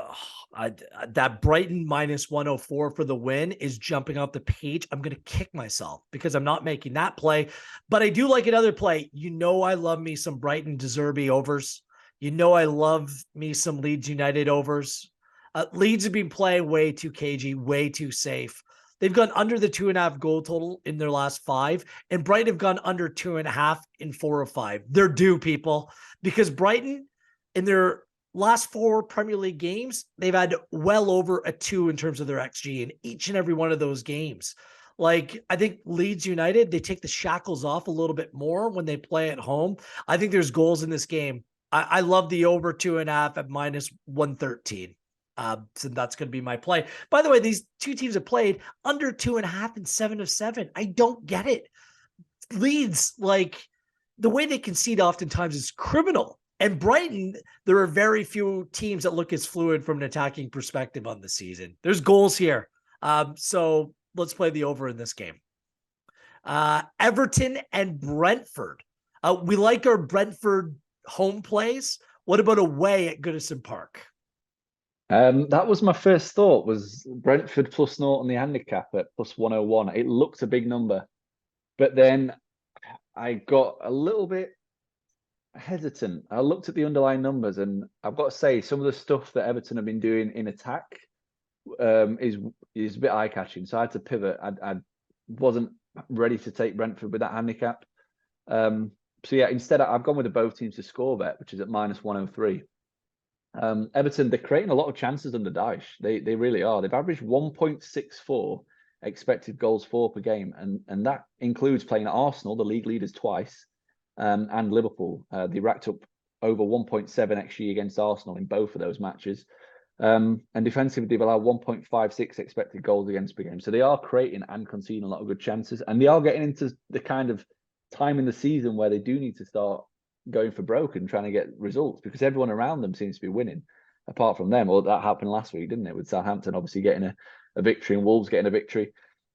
[SPEAKER 1] That Brighton minus 104 for the win is jumping off the page. I'm going to kick myself because I'm not making that play, but I do like another play. I love me some Brighton De Zerbi overs. I love me some Leeds United overs. Leeds have been playing way too cagey, way too safe. They've gone under the 2.5 goal total in their last 5, and Brighton have gone under 2.5 in 4 of 5. They're due, people, because Brighton in their last 4 Premier League games, they've had well over a 2 in terms of their XG in each and every one of those games. Like, I think Leeds United, they take the shackles off a little bit more when they play at home. I think there's goals in this game. I love the over 2.5 at minus 113. So that's going to be my play. By the way, these 2 teams have played under 2.5 and 7 of 7. I don't get it. Leeds, like, the way they concede oftentimes is criminal. And Brighton, there are very few teams that look as fluid from an attacking perspective on the season. There's goals here. So let's play the over in this game. Everton and Brentford. We like our Brentford home plays. What about away at Goodison Park?
[SPEAKER 2] That was my first thought, was Brentford plus 0 on the handicap at plus 101. It looked a big number, but then I got a little bit hesitant. I looked at the underlying numbers, and I've got to say some of the stuff that Everton have been doing in attack is a bit eye-catching. So I had to pivot. I wasn't ready to take Brentford with that handicap. So yeah, instead I've gone with the both teams to score bet, which is at minus 103. Everton, they're creating a lot of chances under Dyche. They really are. They've averaged 1.64 expected goals for per game, and that includes playing Arsenal, the league leaders, twice, and Liverpool. They racked up over 1.7 XG against Arsenal in both of those matches. And defensively, they've allowed 1.56 expected goals against per game. So they are creating and conceding a lot of good chances, and they are getting into the kind of time in the season where they do need to start going for broke and trying to get results, because everyone around them seems to be winning apart from them. Or that happened last week, didn't it, with Southampton obviously getting a victory and Wolves getting a victory.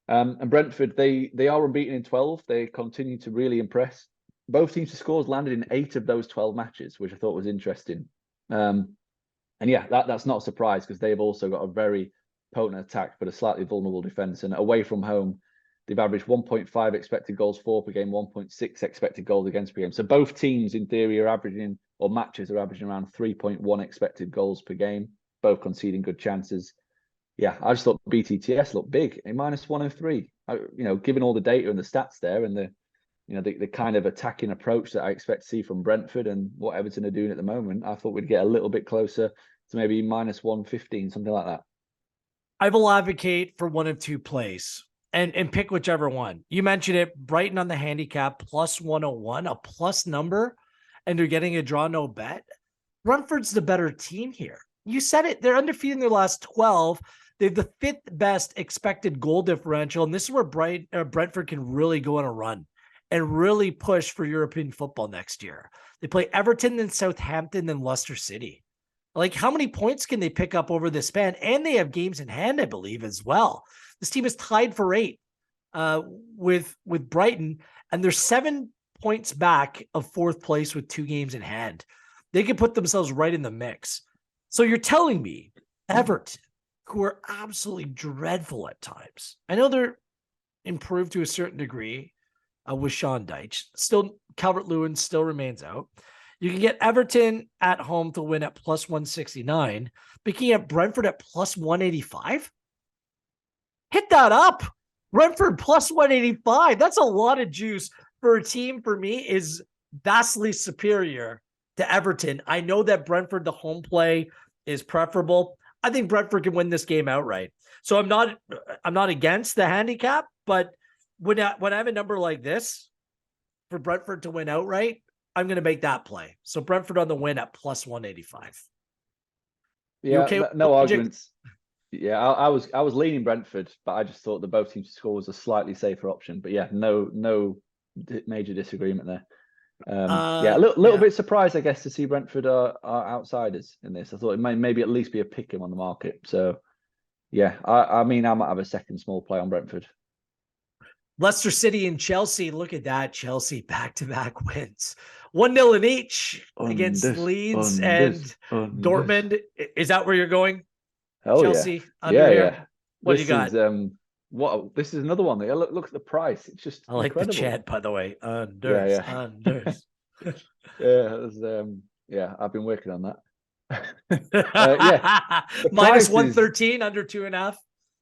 [SPEAKER 2] And Brentford, they are unbeaten in 12. They continue to really impress. Both teams' scores landed in 8 of those 12 matches, which I thought was interesting. And yeah, that's not a surprise, because they've also got a very potent attack but a slightly vulnerable defence. And away from home, they've averaged 1.5 expected goals for per game, 1.6 expected goals against per game. So both teams, in theory, are averaging, or matches are averaging, around 3.1 expected goals per game, both conceding good chances. Yeah, I just thought BTTS looked big at minus 103. Given all the data and the stats there, and the kind of attacking approach that I expect to see from Brentford and what Everton are doing at the moment, I thought we'd get a little bit closer to maybe minus 115, something like that.
[SPEAKER 1] I will advocate for one of 2 plays and pick whichever one. You mentioned it, Brighton on the handicap plus 101, a plus number, and they're getting a draw no bet. Brentford's the better team here. You said it. They're undefeated in their last 12. They have the 5th best expected goal differential, and this is where Brentford can really go on a run and really push for European football next year. They play Everton, then Southampton, then Leicester City. Like, how many points can they pick up over this span? And they have games in hand, I believe, as well. This team is tied for 8 with Brighton, and they're 7 points back of 4th place with 2 games in hand. They can put themselves right in the mix. So you're telling me Everton, who are absolutely dreadful at times, I know they're improved to a certain degree with Sean Dyche. Still, Calvert-Lewin still remains out. You can get Everton at home to win at plus 169. But you can get Brentford at plus 185. Hit that up. Brentford plus 185. That's a lot of juice for a team, for me, is vastly superior to Everton. I know that Brentford, the home play is preferable. I think Brentford can win this game outright. So I'm not against the handicap, but when I have a number like this for Brentford to win outright, I'm going to make that play. So Brentford on the win at plus 185.
[SPEAKER 2] Yeah,
[SPEAKER 1] okay?
[SPEAKER 2] No arguments. Yeah, I was leaning Brentford, but I just thought the both teams to score was a slightly safer option. But yeah, no major disagreement there. Yeah, a little bit surprised, I guess, to see Brentford are outsiders in this. I thought it might maybe at least be a pick 'em on the market. So yeah, I mean, I might have a second small play on Brentford.
[SPEAKER 1] Leicester City and Chelsea. Look at that. Chelsea back-to-back wins. 1-0 in each against Leeds and Dortmund. Is that where you're going?
[SPEAKER 2] Oh,
[SPEAKER 1] Chelsea
[SPEAKER 2] yeah.
[SPEAKER 1] under here?
[SPEAKER 2] Yeah.
[SPEAKER 1] What do you got?
[SPEAKER 2] This is another one. Look at the price. It's just
[SPEAKER 1] I like
[SPEAKER 2] incredible.
[SPEAKER 1] the chant, by the way. Unders.
[SPEAKER 2] Yeah, I've been working on that.
[SPEAKER 1] Minus 113, under 2.5.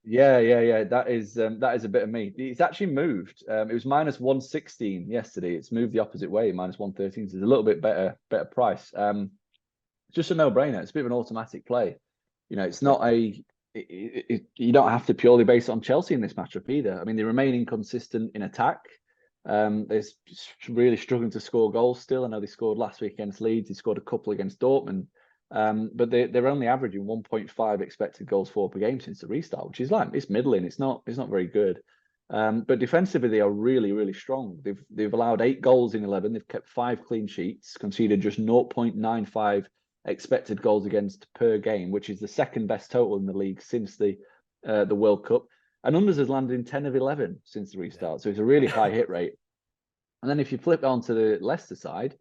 [SPEAKER 2] Yeah. That is a bit of me. It's actually moved. It was minus 116 yesterday. It's moved the opposite way, minus 113. So it's a little bit better price. It's just a no-brainer. It's a bit of an automatic play. It's not you don't have to purely base it on Chelsea in this matchup either. I mean, they remain inconsistent in attack. They're really struggling to score goals still. I know they scored last week against Leeds. They scored a couple against Dortmund. But they're only averaging 1.5 expected goals for per game since the restart, which is it's middling. It's not very good. But defensively, they are really, really strong. They've allowed 8 goals in 11. They've kept 5 clean sheets, conceded just 0.95 expected goals against per game, which is the second best total in the league since the World Cup. And unders has landed in 10 of 11 since the restart. So it's a really high hit rate. And then if you flip on to the Leicester side,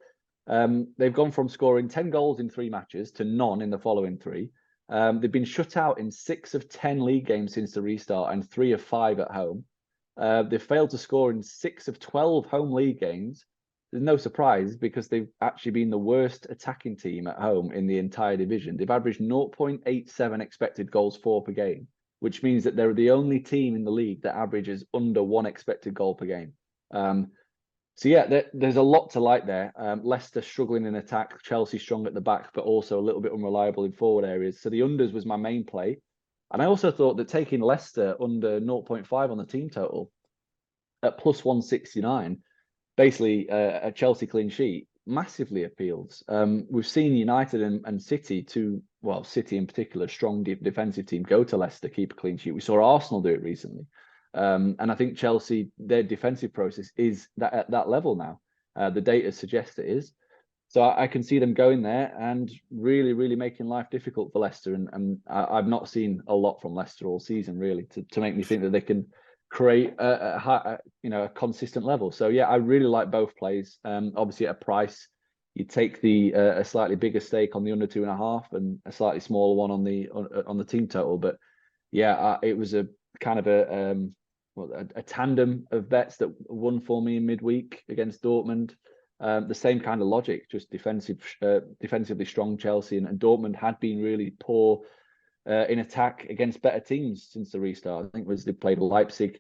[SPEAKER 2] they've gone from scoring 10 goals in 3 matches to none in the following 3. They've been shut out in 6 of 10 league games since the restart and 3 of 5 at home. They've failed to score in 6 of 12 home league games. There's no surprise because they've actually been the worst attacking team at home in the entire division. They've averaged 0.87 expected goals for per game, which means that they're the only team in the league that averages under 1 expected goal per game. So yeah, there's a lot to like there. Leicester struggling in attack, Chelsea strong at the back, but also a little bit unreliable in forward areas. So the unders was my main play. And I also thought that taking Leicester under 0.5 on the team total at plus 169, basically a Chelsea clean sheet, massively appeals. We've seen United and City, City in particular, strong defensive team, go to Leicester, keep a clean sheet. We saw Arsenal do it recently. And I think Chelsea, their defensive process is at that level now. The data suggests it is. So I can see them going there and really, really making life difficult for Leicester. And I've not seen a lot from Leicester all season, really, to make me think that they can create a consistent level. So yeah, I really like both plays. Obviously, at a price, you take a slightly bigger stake on the under 2.5 and a slightly smaller one on the team total. But yeah, it was a kind of a tandem of bets that won for me in midweek against Dortmund. The same kind of logic, just defensively strong Chelsea, and Dortmund had been really poor in attack against better teams since the restart. I think they played Leipzig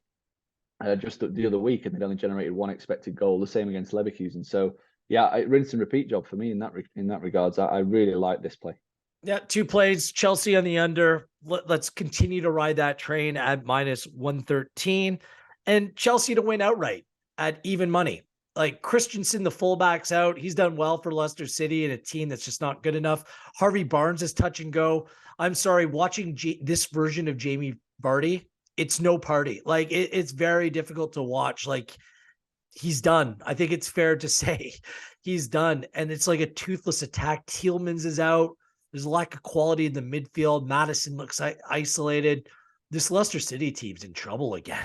[SPEAKER 2] just the other week, and they'd only generated 1 expected goal. The same against Leverkusen. So yeah, rinse and repeat job for me in that regards. I really like this play.
[SPEAKER 1] Yeah, 2 plays, Chelsea on the under. Let's continue to ride that train at minus 113, and Chelsea to win outright at even money. Like Christensen, the fullback's out. He's done well for Leicester City in a team that's just not good enough. Harvey Barnes is touch and go. I'm sorry, watching this version of Jamie Vardy, it's no party. Like it's very difficult to watch. Like he's done. I think it's fair to say he's done. And it's like a toothless attack. Tielemans is out. There's a lack of quality in the midfield. Madison looks isolated. This Leicester City team's in trouble again.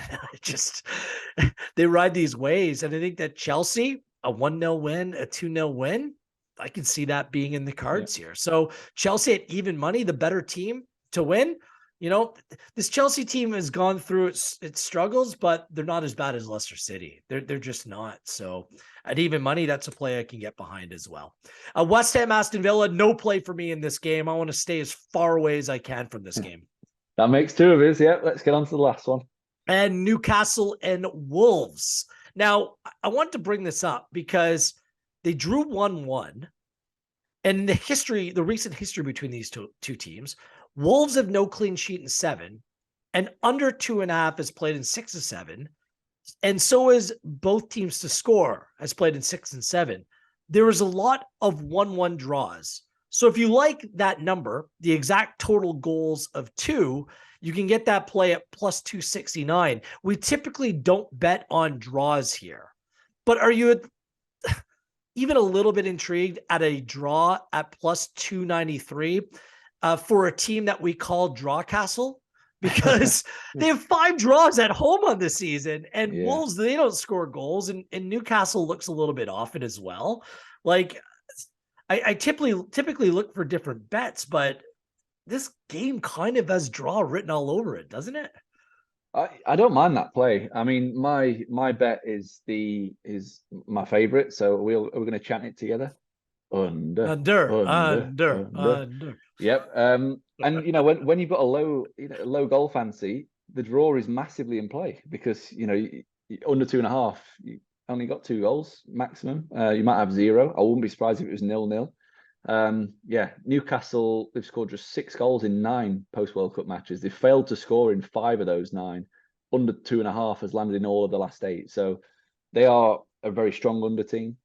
[SPEAKER 1] They ride these waves. And I think that Chelsea, a 1-0 win, a 2-0 win, I can see that being in the cards here. So Chelsea at even money, the better team to win. You know, this Chelsea team has gone through its struggles, but they're not as bad as Leicester City. They're just not. So at even money, that's a play I can get behind as well. West Ham, Aston Villa, no play for me in this game. I want to stay as far away as I can from this game.
[SPEAKER 2] That makes two of us. Yeah, let's get on to the last one.
[SPEAKER 1] And Newcastle and Wolves. Now, I want to bring this up because they drew 1-1. And the recent history between these two teams, Wolves have no clean sheet in 7, and under 2.5 has played in 6 of 7. And so is both teams to score has played in 6 and 7. There is a lot of 1-1 draws. So if you like that number, the exact total goals of 2, you can get that play at plus 269. We typically don't bet on draws here, but are you even a little bit intrigued at a draw at plus 293 for a team that we call Drawcastle? Because they have 5 draws at home on the season, and Wolves, they don't score goals, and Newcastle looks a little bit off it as well. Like, I typically look for different bets, but this game kind of has draw written all over it, doesn't it?
[SPEAKER 2] I don't mind that play. I mean, my bet is my favorite. So we're going to chant it together. Under. Yep. And you know, when you've got a low goal fancy, the draw is massively in play because you know under 2.5, you only got 2 goals maximum. You might have 0. I wouldn't be surprised if it was 0-0. Newcastle, they've scored just 6 goals in 9 post World Cup matches. They've failed to score in 5 of those 9. Under 2.5 has landed in all of the last 8. So they are a very strong under team.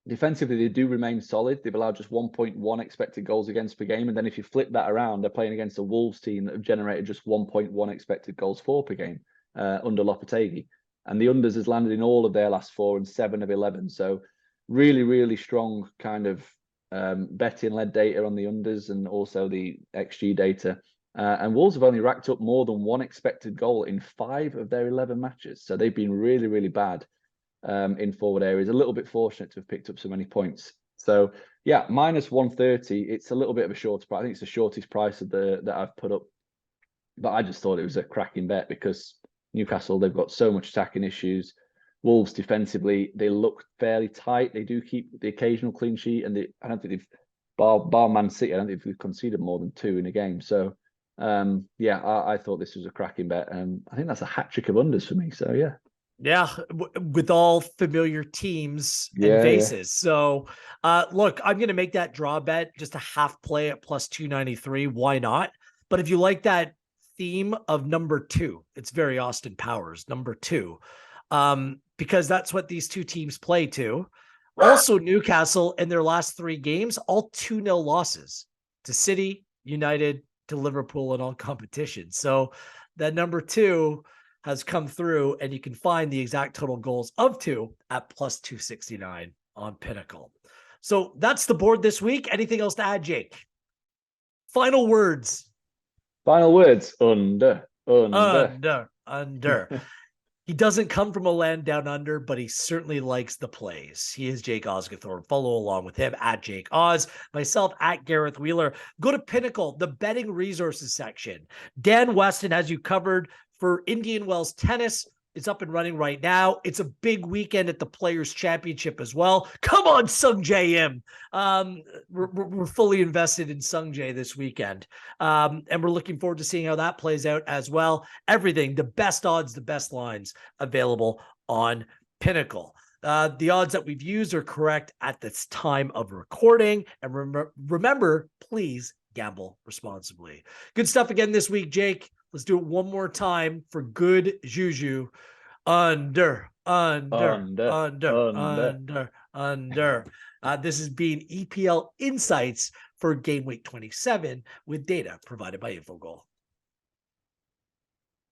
[SPEAKER 2] Defensively, they do remain solid. They've allowed just 1.1 expected goals against per game. And then if you flip that around, they're playing against a Wolves team that have generated just 1.1 expected goals for per game under Lopetegui. And the unders has landed in all of their last 4 and 7 of 11. So really, really strong kind of betting led data on the unders and also the XG data. And Wolves have only racked up more than 1 expected goal in 5 of their 11 matches. So they've been really, really bad in forward areas. A little bit fortunate to have picked up so many points. So yeah, minus 130. It's a little bit of a short price. I think it's the shortest price of that I've put up. But I just thought it was a cracking bet because Newcastle, they've got so much attacking issues. Wolves defensively, they look fairly tight. They do keep the occasional clean sheet, and I don't think they've bar Man City. I don't think they've conceded more than 2 in a game. So I thought this was a cracking bet, and I think that's a hat trick of unders for me. So yeah,
[SPEAKER 1] with all familiar teams and faces. So look, I'm going to make that draw bet just a half play at plus 293. Why not? But if you like that theme of number 2, it's very Austin Powers, number 2. Because that's what these two teams play to. Also, Newcastle in their last 3 games, all 2-0 losses to City, United, to Liverpool in all competitions. So that number 2 has come through, and you can find the exact total goals of 2 at plus 269 on Pinnacle. So that's the board this week. Anything else to add, Jake? Final words. Under. He doesn't come from a land down under, but he certainly likes the plays. He is Jake Osgathorpe. Follow along with him at Jake Oz. Myself at Gareth Wheeler. Go to Pinnacle, the betting resources section. Dan Weston has you covered for Indian Wells tennis. It's up and running right now. It's a big weekend at the Players Championship as well. Come on, Sung Jae Im. We're fully invested in Sung Jae this weekend. And we're looking forward to seeing how that plays out as well. Everything, the best odds, the best lines available on Pinnacle. The odds that we've used are correct at this time of recording. And remember, please gamble responsibly. Good stuff again this week, Jake. Let's do it one more time for good juju. Under. This has been EPL Insights for Game Week 27 with data provided by Infogol.